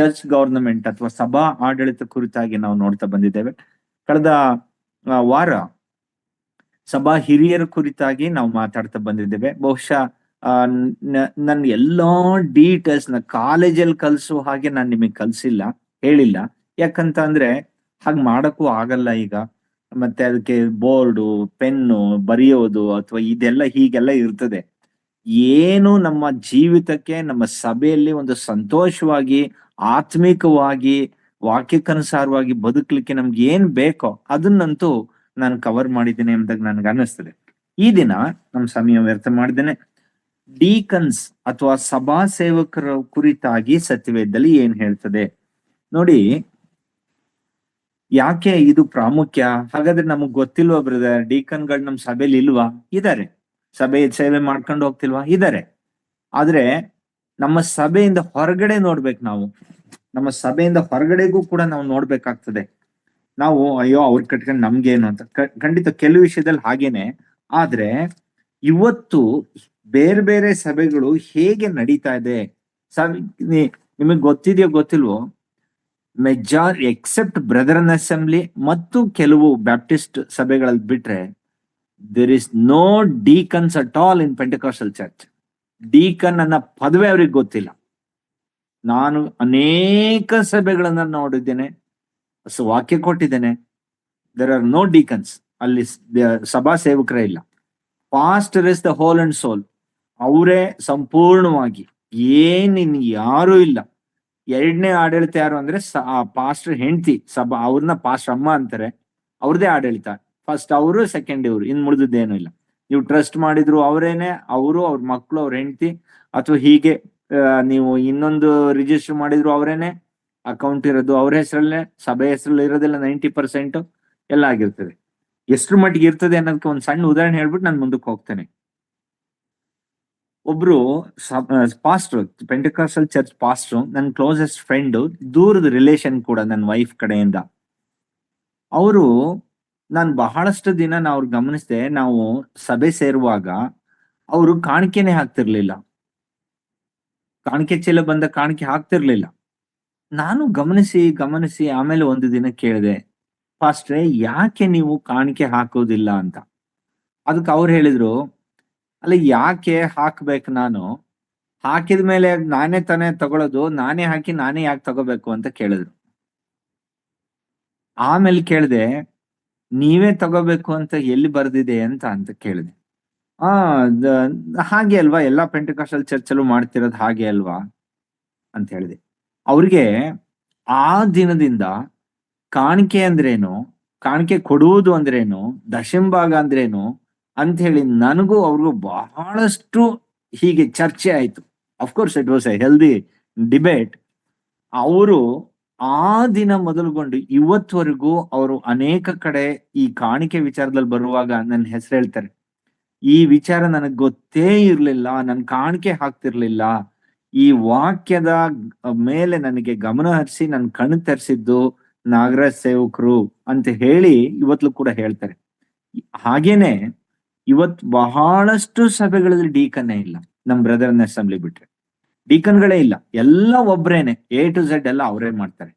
Church government ಅಥವಾ ಸಭಾ ಆಡಳಿತ ಕುರಿತಾಗಿ ನಾವು ನೋಡ್ತಾ ಬಂದಿದ್ದೇವೆ. ಕಳೆದ ವಾರ ಸಭಾ ಹಿರಿಯರ ಕುರಿತಾಗಿ ನಾವು ಮಾತಾಡ್ತಾ ಬಂದಿದ್ದೇವೆ. ಬಹುಶಃ ನನ್ನ ಎಲ್ಲಾ ಡೀಟೇಲ್ಸ್ ನ ಕಾಲೇಜಲ್ಲಿ ಕಲಿಸುವ ಹಾಗೆ ನಾನು ನಿಮಗೆ ಕಲ್ಸಿಲ್ಲ, ಹೇಳಿಲ್ಲ. ಯಾಕಂತ ಅಂದ್ರೆ ಹಾಗೆ ಮಾಡಕ್ಕೂ ಆಗಲ್ಲ ಈಗ. ಮತ್ತೆ ಅದಕ್ಕೆ ಬೋರ್ಡು, ಪೆನ್ನು, ಬರೆಯೋದು ಅಥವಾ ಇದೆಲ್ಲ ಹೀಗೆಲ್ಲ ಇರ್ತದೆ. ಏನು ನಮ್ಮ ಜೀವಿತಕ್ಕೆ, ನಮ್ಮ ಸಭೆಯಲ್ಲಿ ಒಂದು ಸಂತೋಷವಾಗಿ, ಆತ್ಮಿಕವಾಗಿ, ವಾಕ್ಯಕ್ಕನುಸಾರವಾಗಿ ಬದುಕಲಿಕ್ಕೆ ನಮ್ಗೆ ಏನ್ ಬೇಕೋ ಅದನ್ನಂತೂ ನಾನು ಕವರ್ ಮಾಡಿದ್ದೇನೆ ಎಂಬುದಾಗಿ ನನ್ಗೆ ಅನ್ನಿಸ್ತದೆ. ಈ ದಿನ ನಮ್ಮ ಸಮಯ ವ್ಯರ್ಥ ಮಾಡಿದ್ದೇನೆ. ಡೀಕನ್ಸ್ ಅಥವಾ ಸಭಾ ಸೇವಕರ ಕುರಿತಾಗಿ ಸತ್ಯವೇದದಲ್ಲಿ ಏನ್ ಹೇಳ್ತದೆ ನೋಡಿ. ಯಾಕೆ ಇದು ಪ್ರಾಮುಖ್ಯ? ಹಾಗಾದ್ರೆ ನಮಗ್ ಗೊತ್ತಿಲ್ವಾ ಬ್ರದರ್? ಡೀಕನ್ಗಳು ನಮ್ ಸಭೆಯಲ್ಲಿ ಇಲ್ವಾ? ಇದಾರೆ. ಸಭೆ ಸೇವೆ ಮಾಡ್ಕೊಂಡು ಹೋಗ್ತಿಲ್ವಾ? ಇದಾರೆ. ಆದ್ರೆ ನಮ್ಮ ಸಭೆಯಿಂದ ಹೊರಗಡೆ ನೋಡ್ಬೇಕು. ನಾವು ನಮ್ಮ ಸಭೆಯಿಂದ ಹೊರಗಡೆಗೂ ಕೂಡ ನಾವು ನೋಡ್ಬೇಕಾಗ್ತದೆ. ನಾವು ಅಯ್ಯೋ ಅವ್ರ ಕಟ್ಕೊಂಡು ನಮ್ಗೇನು ಅಂತ, ಖಂಡಿತ ಕೆಲವು ವಿಷಯದಲ್ಲಿ ಹಾಗೇನೆ. ಆದ್ರೆ ಇವತ್ತು ಬೇರೆ ಬೇರೆ ಸಭೆಗಳು ಹೇಗೆ ನಡೀತಾ ಇದೆ, ನಿಮಗ್ ಗೊತ್ತಿದೆಯೋ ಗೊತ್ತಿಲ್ವೋ, ಎಕ್ಸೆಪ್ಟ್ ಬ್ರದರನ್ ಅಸೆಂಬ್ಲಿ ಮತ್ತು ಕೆಲವು ಬ್ಯಾಪ್ಟಿಸ್ಟ್ ಸಭೆಗಳಲ್ಲಿ ಬಿಟ್ರೆ there is no deacons at all in Pentecostal church. Deacon ಅನ್ನೋ ಪದವಿ ಅವ್ರಿಗೆ ಗೊತ್ತಿಲ್ಲ. ನಾನು ಅನೇಕ ಸಭೆಗಳನ್ನ ನೋಡಿದ್ದೇನೆ, ವಾಕ್ಯ ಕೊಟ್ಟಿದ್ದೇನೆ. There are no deacons. ಅಲ್ಲಿ ಸಭಾ ಸೇವಕರೇ ಇಲ್ಲ. Pastor is the whole and sole. ಅವರೇ ಸಂಪೂರ್ಣವಾಗಿ, ಏನಿನ್ ಯಾರು ಇಲ್ಲ. ಎರಡನೇ ಆಡಳಿತ ಯಾರು ಅಂದ್ರೆ ಪಾಸ್ಟರ್ ಹೆಂಡತಿ, ಸಭಾ ಅವ್ರನ್ನ ಪಾಸ್ಟರ್ ಅಮ್ಮ ಅಂತಾರೆ, ಅವ್ರದೇ ಆಡಳಿತ. ಫಸ್ಟ್ ಅವರು, ಸೆಕೆಂಡ್ ಇವರು, ಇನ್ ಮುಳಿದೇನು ಇಲ್ಲ. ನೀವು ಟ್ರಸ್ಟ್ ಮಾಡಿದ್ರು ಅವರೇನೆ, ಅವರು, ಅವ್ರ ಮಕ್ಕಳು, ಅವ್ರ ಹೆಂಡತಿ, ಅಥವಾ ಹೀಗೆ ನೀವು ಇನ್ನೊಂದು ರಿಜಿಸ್ಟರ್ ಮಾಡಿದ್ರು ಅವರೇನೆ, ಅಕೌಂಟ್ ಇರೋದು ಅವ್ರ ಹೆಸರಲ್ಲೇ, ಸಭೆ ಹೆಸರಲ್ಲಿ ಇರೋದಿಲ್ಲ 90% ಎಲ್ಲ ಆಗಿರ್ತದೆ. ಎಷ್ಟ್ರ ಮಟ್ಟಿಗೆ ಇರ್ತದೆ ಅನ್ನೋದಕ್ಕೆ ಒಂದು ಸಣ್ಣ ಉದಾಹರಣೆ ಹೇಳ್ಬಿಟ್ಟು ನಾನು ಮುಂದಕ್ಕೆ ಹೋಗ್ತೇನೆ. ಒಬ್ರು ಪಾಸ್ಟರ್, ಪೆಂಟೆಕಾಸ್ಟಲ್ ಚರ್ಚ್ ಪಾಸ್ಟರ್, ನನ್ನ ಕ್ಲೋಸೆಸ್ಟ್ ಫ್ರೆಂಡ್, ದೂರದ ರಿಲೇಷನ್ ಕೂಡ ನನ್ನ ವೈಫ್ ಕಡೆಯಿಂದ. ಅವರು, ನಾನು ಬಹಳಷ್ಟು ದಿನ ಅವ್ರು ಗಮನಿಸಿದೆ, ನಾವು ಸಭೆ ಸೇರುವಾಗ ಅವರು ಕಾಣಿಕೆನೆ ಹಾಕ್ತಿರ್ಲಿಲ್ಲ. ಕಾಣಿಕೆ ಚೀಲ ಬಂದ ಕಾಣಿಕೆ ಹಾಕ್ತಿರ್ಲಿಲ್ಲ. ನಾನು ಗಮನಿಸಿ ಆಮೇಲೆ ಒಂದು ದಿನ ಕೇಳಿದೆ, ಪಾಸ್ಟ್ರೆ ಯಾಕೆ ನೀವು ಕಾಣಿಕೆ ಹಾಕೋದಿಲ್ಲ ಅಂತ. ಅದಕ್ಕೆ ಅವ್ರು ಹೇಳಿದ್ರು, ಅಲ್ಲ ಯಾಕೆ ಹಾಕ್ಬೇಕು, ನಾನು ಹಾಕಿದ ಮೇಲೆ ನಾನೇ ತಾನೇ ತಗೊಳ್ಳೋದು, ನಾನೇ ಹಾಕಿ ನಾನೇ ಯಾಕೆ ತಗೋಬೇಕು ಅಂತ ಕೇಳಿದ್ರು. ಆಮೇಲೆ ಕೇಳಿದೆ, ನೀವೇ ತಗೋಬೇಕು ಅಂತ ಎಲ್ಲಿ ಬರ್ದಿದೆ ಅಂತ ಕೇಳಿದೆ. ಹಾಗೆ ಅಲ್ವಾ ಎಲ್ಲಾ ಪೆಂಟೆಕಾಸ್ಟಲ್ ಚರ್ಚಲ್ಲೂ ಮಾಡ್ತಿರೋದು, ಹಾಗೆ ಅಲ್ವಾ ಅಂತ ಹೇಳಿದೆ. ಅವ್ರಿಗೆ ಆ ದಿನದಿಂದ ಕಾಣಿಕೆ ಅಂದ್ರೇನು, ಕಾಣಿಕೆ ಕೊಡುವುದು ಅಂದ್ರೇನು, ದಶಂಭಾಗ ಅಂದ್ರೇನು ಅಂತ ಹೇಳಿ ನನಗೂ ಅವ್ರಿಗೂ ಬಹಳಷ್ಟು ಹೀಗೆ ಚರ್ಚೆ ಆಯ್ತು. Of course it was A healthy debate. ಅವರು ಆ ದಿನ ಮೊದಲುಗೊಂಡು ಇವತ್ತವರೆಗೂ ಅವರು ಅನೇಕ ಕಡೆ ಈ ಕಾಣಿಕೆ ವಿಚಾರದಲ್ಲಿ ಬರುವಾಗ ನನ್ನ ಹೆಸರು ಹೇಳ್ತಾರೆ. ಈ ವಿಚಾರ ನನಗ್ ಗೊತ್ತೇ ಇರ್ಲಿಲ್ಲ, ನನ್ ಕಾಣಿಕೆ ಹಾಕ್ತಿರ್ಲಿಲ್ಲ, ಈ ವಾಕ್ಯದ ಮೇಲೆ ನನಗೆ ಗಮನ ಹರಿಸಿ ನನ್ ಕಣ್ಣು ತರಿಸಿದ್ದು ನಾಗರಾಜ್ ಸೇವಕರು ಅಂತ ಹೇಳಿ ಇವತ್ತು ಕೂಡ ಹೇಳ್ತಾರೆ. ಹಾಗೇನೆ ಇವತ್ ಬಹಳಷ್ಟು ಸಭೆಗಳಲ್ಲಿ ಡೀಕನ್ನೇ ಇಲ್ಲ. ನಮ್ ಬ್ರದರ್ನ ಅಸೆಂಬ್ಲಿ ಬಿಟ್ರೆ ಡೀಕನ್ಗಳೇ ಇಲ್ಲ, ಎಲ್ಲ ಒಬ್ರೇನೆ, A to Z ಎಲ್ಲ ಅವರೇ ಮಾಡ್ತಾರೆ.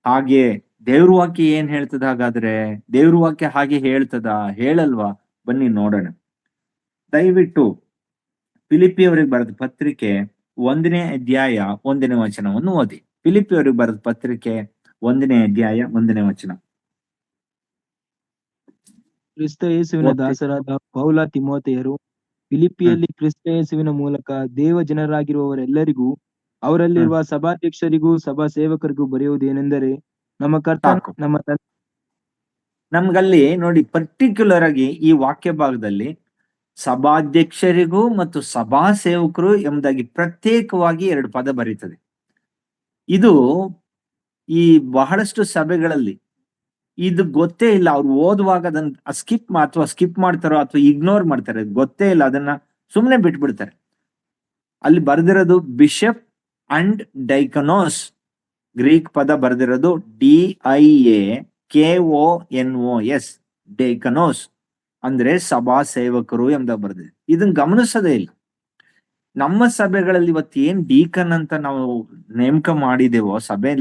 ಹಾಗೆ ದೇವ್ರ ವಾಕ್ಯ ಏನ್ ಹೇಳ್ತದ? ಹಾಗಾದ್ರೆ ದೇವ್ರ ವಾಕ್ಯ ಹಾಗೆ ಹೇಳ್ತದ, ಹೇಳಲ್ವಾ? ಬನ್ನಿ ನೋಡೋಣ. ದಯವಿಟ್ಟು ಫಿಲಿಪಿಯವರಿಗೆ ಬರೆದ ಪತ್ರಿಕೆ 1ನೇ ಅಧ್ಯಾಯ 1ನೇ ವಚನವನ್ನು ಓದಿ. ಫಿಲಿಪಿಯವರಿಗೆ ಬರೆದ ಪತ್ರಿಕೆ 1ನೇ ಅಧ್ಯಾಯ 1ನೇ ವಚನ. ಕ್ರಿಸ್ತ ಯೇಸುವಿನ ದಾಸರಾದ ಪೌಲ ತಿಮೋಥೆಯರು ಫಿಲಿಪಿಯಲ್ಲಿ ಕ್ರಿಸ್ತ ಯೇಸುವಿನ ಮೂಲಕ ದೇವ ಜನರಾಗಿರುವವರೆಲ್ಲರಿಗೂ ಅವರಲ್ಲಿರುವ ಸಭಾಧ್ಯಕ್ಷರಿಗೂ ಸಭಾ ಸೇವಕರಿಗೂ ಬರೆಯುವುದೇನೆಂದರೆ, ನಮ್ಮ ಕರ್ತನ ನಮ್ಮ ನಮ್ಗಲ್ಲಿ ನೋಡಿ, ಪರ್ಟಿಕ್ಯುಲರ್ ಆಗಿ ಈ ವಾಕ್ಯ ಭಾಗದಲ್ಲಿ ಸಭಾಧ್ಯಕ್ಷರಿಗೂ ಮತ್ತು ಸಭಾ ಸೇವಕರು ಎಂಬುದಾಗಿ ಪ್ರತ್ಯೇಕವಾಗಿ 2 ಪದ ಬರೀತದೆ. ಇದು ಈ ಬಹಳಷ್ಟು ಸಭೆಗಳಲ್ಲಿ ಇದು ಗೊತ್ತೇ ಇಲ್ಲ. ಅವ್ರು ಓದುವಾಗ ಅದನ್ನ ಸ್ಕಿಪ್ ಮಾಡ್ತಾರೋ ಅಥವಾ ಇಗ್ನೋರ್ ಮಾಡ್ತಾರೆ, ಗೊತ್ತೇ ಇಲ್ಲ, ಅದನ್ನ ಸುಮ್ಮನೆ ಬಿಟ್ಬಿಡ್ತಾರೆ. ಅಲ್ಲಿ ಬರೆದಿರೋದು ಬಿಷಪ್ ಅಂಡ್ ಡೈಕನೋಸ್, ಗ್ರೀಕ್ ಪದ ಬರೆದಿರೋದು DIAKONOS, ಡೈಕನೋಸ್ ಅಂದ್ರೆ ಸಭಾ ಸೇವಕರು ಎಂಬ ಬರೆದಿದೆ. ಇದನ್ನ ಗಮನಿಸೋದೇ ಇಲ್ಲ. ನಮ್ಮ ಸಭೆಗಳಲ್ಲಿ ಇವತ್ತು ಏನ್ ಡೀಕನ್ ಅಂತ ನಾವು ನೇಮಕ ಮಾಡಿದೇವೋ, ಸಭೆ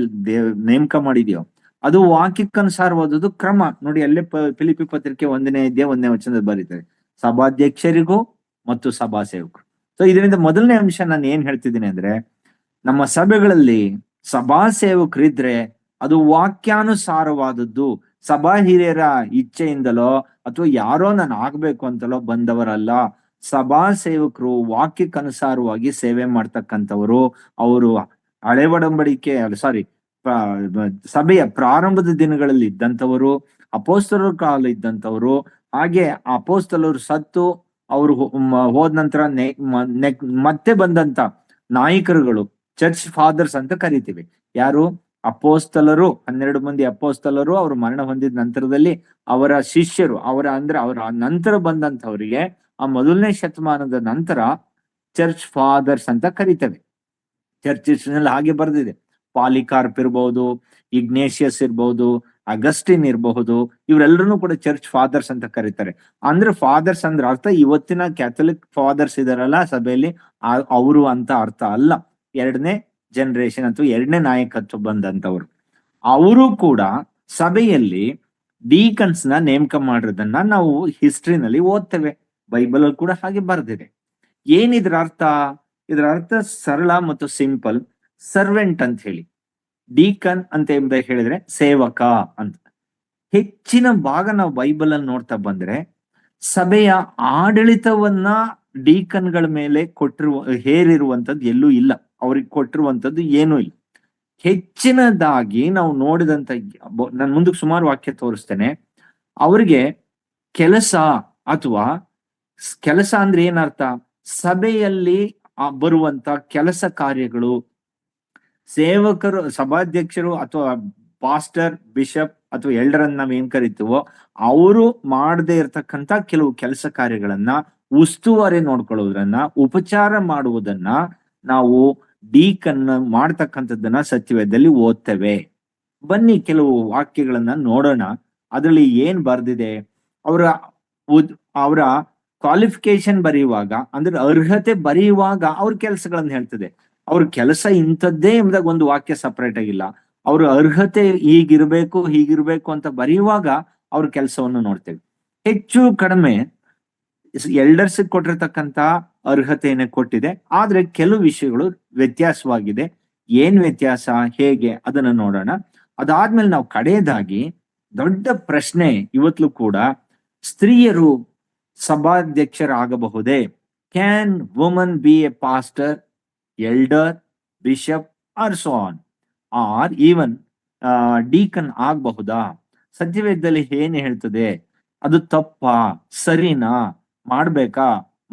ನೇಮಕ ಮಾಡಿದೀವೋ, ಅದು ವಾಕ್ಯಕ್ಕನುಸಾರ ಓದೋದು ಕ್ರಮ ನೋಡಿ. ಅಲ್ಲೇ ಫಿಲಿಪ್ಪಿ ಪತ್ರಿಕೆ 1ನೇ ಅಧ್ಯಾಯ 1ನೇ ವಚನದಲ್ಲಿ ಬರೀತಾರೆ, ಸಭಾಧ್ಯಕ್ಷರಿಗೂ ಮತ್ತು ಸಭಾ ಸೇವಕರು. ಸೊ ಇದರಿಂದ ಮೊದಲನೇ ಅಂಶ ನಾನು ಏನ್ ಹೇಳ್ತಿದ್ದೀನಿ ಅಂದ್ರೆ, ನಮ್ಮ ಸಭೆಗಳಲ್ಲಿ ಸಭಾ ಸೇವಕರಿದ್ರೆ ಅದು ವಾಕ್ಯಾನುಸಾರವಾದದ್ದು. ಸಭಾ ಹಿರಿಯರ ಇಚ್ಛೆಯಿಂದಲೋ ಅಥವಾ ಯಾರೋ ನಾನು ಆಗ್ಬೇಕು ಅಂತಲೋ ಬಂದವರಲ್ಲ. ಸಭಾ ಸೇವಕರು ವಾಕ್ಯಕ್ಕನುಸಾರವಾಗಿ ಸೇವೆ ಮಾಡ್ತಕ್ಕಂಥವರು. ಅವರು ಹಳೆ ಒಡಂಬಡಿಕೆ ಸಭೆಯ ಪ್ರಾರಂಭದ ದಿನಗಳಲ್ಲಿ ಇದ್ದಂಥವರು, ಅಪೋಸ್ತಲರ ಕಾಲ ಇದ್ದಂಥವರು. ಹಾಗೆ ಅಪೋಸ್ತಲರು ಸತ್ತು ಅವರು ಹೋದ ನಂತರ ಮತ್ತೆ ಬಂದಂತ ನಾಯಕರುಗಳು, ಚರ್ಚ್ ಫಾದರ್ಸ್ ಅಂತ ಕರಿತೀವಿ. ಯಾರು? ಅಪೋಸ್ತಲರು, 12 ಮಂದಿ ಅಪೋಸ್ತಲರು ಅವರು ಮರಣ ಹೊಂದಿದ ನಂತರದಲ್ಲಿ ಅವರ ಶಿಷ್ಯರು, ಅವರ ನಂತರ ಬಂದಂತವರಿಗೆ ಆ ಮೊದಲನೇ ಶತಮಾನದ ನಂತರ ಚರ್ಚ್ ಫಾದರ್ಸ್ ಅಂತ ಕರಿತೇವೆ. ಚರ್ಚ್ ನಲ್ಲಿ ಹಾಗೆ ಬರ್ದಿದೆ. ಪಾಲಿಕಾರ್ಪ್ ಇರ್ಬಹುದು, ಇಗ್ನೇಷಿಯಸ್ ಇರ್ಬಹುದು, ಅಗಸ್ಟಿನ್ ಇರಬಹುದು, ಇವರೆಲ್ಲರೂ ಕೂಡ ಚರ್ಚ್ ಫಾದರ್ಸ್ ಅಂತ ಕರೀತಾರೆ. ಅಂದ್ರೆ ಫಾದರ್ಸ್ ಅಂದ್ರೆ ಅರ್ಥ ಇವತ್ತಿನ ಕ್ಯಾಥಲಿಕ್ ಫಾದರ್ಸ್ ಇದಾರಲ್ಲ ಸಭೆಯಲ್ಲಿ ಅವರು ಅಂತ ಅರ್ಥ ಅಲ್ಲ. 2ನೇ ಜನರೇಷನ್ ಅಥವಾ 2ನೇ ನಾಯಕತ್ವ ಬಂದಂತವ್ರು. ಅವರು ಕೂಡ ಸಭೆಯಲ್ಲಿ ಡೀಕನ್ಸ್ ನ ನೇಮಕ ಮಾಡಿರೋದನ್ನ ನಾವು ಹಿಸ್ಟ್ರಿನಲ್ಲಿ ಓದ್ತೇವೆ. ಬೈಬಲ್ ಅಲ್ಲಿ ಕೂಡ ಹಾಗೆ ಬರ್ದಿದೆ. ಏನಿದ್ರ ಅರ್ಥ? ಇದರ ಅರ್ಥ ಸರಳ ಮತ್ತು ಸಿಂಪಲ್. ಸರ್ವೆಂಟ್ ಅಂತ ಹೇಳಿ, ಡೀಕನ್ ಅಂತ ಹೇಳಿದ್ರೆ ಸೇವಕ ಅಂತ. ಹೆಚ್ಚಿನ ಭಾಗ ನಾವು ಬೈಬಲ್ ಅಲ್ಲಿ ನೋಡ್ತಾ ಬಂದ್ರೆ ಸಭೆಯ ಆಡಳಿತವನ್ನ ಡೀಕನ್ಗಳ ಮೇಲೆ ಹೇರಿರುವಂತದ್ದು ಎಲ್ಲೂ ಇಲ್ಲ. ಅವ್ರಿಗೆ ಕೊಟ್ಟಿರುವಂತದ್ದು ಏನೂ ಇಲ್ಲ. ಹೆಚ್ಚಿನದಾಗಿ ನಾವು ನೋಡಿದಂತ, ನಾನು ಮುಂದಕ್ಕೆ ಸುಮಾರು ವಾಕ್ಯ ತೋರಿಸ್ತೇನೆ. ಅವ್ರಿಗೆ ಕೆಲಸ ಅಥವಾ ಕೆಲಸ ಅಂದ್ರೆ ಏನರ್ಥ? ಸಭೆಯಲ್ಲಿ ಬರುವಂತ ಕೆಲಸ ಕಾರ್ಯಗಳು, ಸೇವಕರು, ಸಭಾಧ್ಯಕ್ಷರು ಅಥವಾ ಪಾಸ್ಟರ್, ಬಿಷಪ್ ಅಥವಾ ಎಲ್ಡರನ್ನ ನಾವ್ ಏನ್ ಕರಿತೀವೋ ಅವರು ಮಾಡದೇ ಇರತಕ್ಕಂತ ಕೆಲವು ಕೆಲಸ ಕಾರ್ಯಗಳನ್ನ, ಉಸ್ತುವಾರಿ ನೋಡ್ಕೊಳ್ಳೋದ್ರನ್ನ, ಉಪಚಾರ ಮಾಡುವುದನ್ನ ನಾವು ಡೀಕನ್ ಮಾಡ್ತಕ್ಕಂಥದ್ದನ್ನ ಸತ್ಯವೇದದಲ್ಲಿ ಓದ್ತೇವೆ. ಬನ್ನಿ ಕೆಲವು ವಾಕ್ಯಗಳನ್ನ ನೋಡೋಣ. ಅದರಲ್ಲಿ ಏನ್ ಬರ್ದಿದೆ? ಅವರ ಕ್ವಾಲಿಫಿಕೇಶನ್ ಬರೆಯುವಾಗ, ಅಂದ್ರೆ ಅರ್ಹತೆ ಬರೆಯುವಾಗ ಅವ್ರ ಕೆಲಸಗಳನ್ನ ಹೇಳ್ತದೆ. ಅವ್ರ ಕೆಲಸ ಇಂಥದ್ದೇ ಎಂಬುದಾಗ ಒಂದು ವಾಕ್ಯ ಸಪರೇಟ್ ಆಗಿಲ್ಲ. ಅವ್ರ ಅರ್ಹತೆ ಹೀಗಿರ್ಬೇಕು ಅಂತ ಬರೆಯುವಾಗ ಅವ್ರ ಕೆಲಸವನ್ನು ನೋಡ್ತೇವೆ. ಹೆಚ್ಚು ಕಡಿಮೆ ಎಲ್ಡರ್ಸ್ ಕೊಟ್ಟಿರ್ತಕ್ಕಂತ ಅರ್ಹತೆಯನ್ನೇ ಕೊಟ್ಟಿದೆ. ಆದ್ರೆ ಕೆಲವು ವಿಷಯಗಳು ವ್ಯತ್ಯಾಸವಾಗಿದೆ. ಏನ್ ವ್ಯತ್ಯಾಸ, ಹೇಗೆ, ಅದನ್ನ ನೋಡೋಣ. ಅದಾದ್ಮೇಲೆ ನಾವು ಕಡೆಯದಾಗಿ ದೊಡ್ಡ ಪ್ರಶ್ನೆ ಇವತ್ತು ಕೂಡ, ಸ್ತ್ರೀಯರು ಸಭಾಧ್ಯಕ್ಷರಾಗಬಹುದೇ? Can woman be a pastor, elder, bishop or so on, or even deacon ಆಗಬಹುದಾ? ಸತ್ಯವೇದದಲ್ಲಿ ಏನ್ ಹೇಳ್ತದೆ? ಅದು ತಪ್ಪಾ, ಸರಿನಾ, ಮಾಡ್ಬೇಕಾ,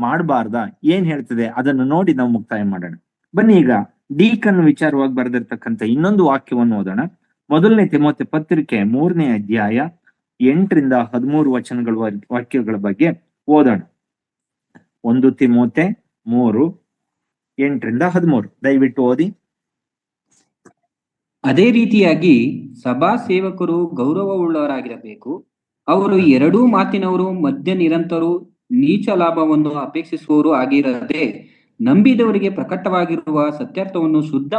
ಮಾಡಬಾರ್ದಾ, ಏನ್ ಹೇಳ್ತದೆ? ಅದನ್ನು ನೋಡಿ ನಾವು ಮುಕ್ತಾಯ ಮಾಡೋಣ. ಬನ್ನಿ ಈಗ ಡೀಕನ್ ವಿಚಾರವಾಗಿ ಬರೆದಿರ್ತಕ್ಕಂಥ ಇನ್ನೊಂದು ವಾಕ್ಯವನ್ನು ಓದೋಣ. 1ನೇ ತಿಮೋಥೆ ಪತ್ರಿಕೆ 3ನೇ ಅಧ್ಯಾಯ 8ರಿಂದ 13 ವಾಕ್ಯಗಳ ಬಗ್ಗೆ ಓದೋಣ. 1 ತಿಮೋಥೆ 3, 8ರಿಂದ 13 ದಯವಿಟ್ಟು ಓದಿ. ಅದೇ ರೀತಿಯಾಗಿ ಸಭಾ ಸೇವಕರು ಗೌರವವುಳ್ಳವರಾಗಿರಬೇಕು. ಅವರು ಎರಡೂ ಮಾತಿನವರು, ಮಧ್ಯ ನಿರಂತರು, ನೀಚ ಲಾಭವನ್ನು ಅಪೇಕ್ಷಿಸುವವರು ಆಗಿರದೆ, ನಂಬಿದವರಿಗೆ ಪ್ರಕಟವಾಗಿರುವ ಸತ್ಯಾರ್ಥವನ್ನು ಶುದ್ಧ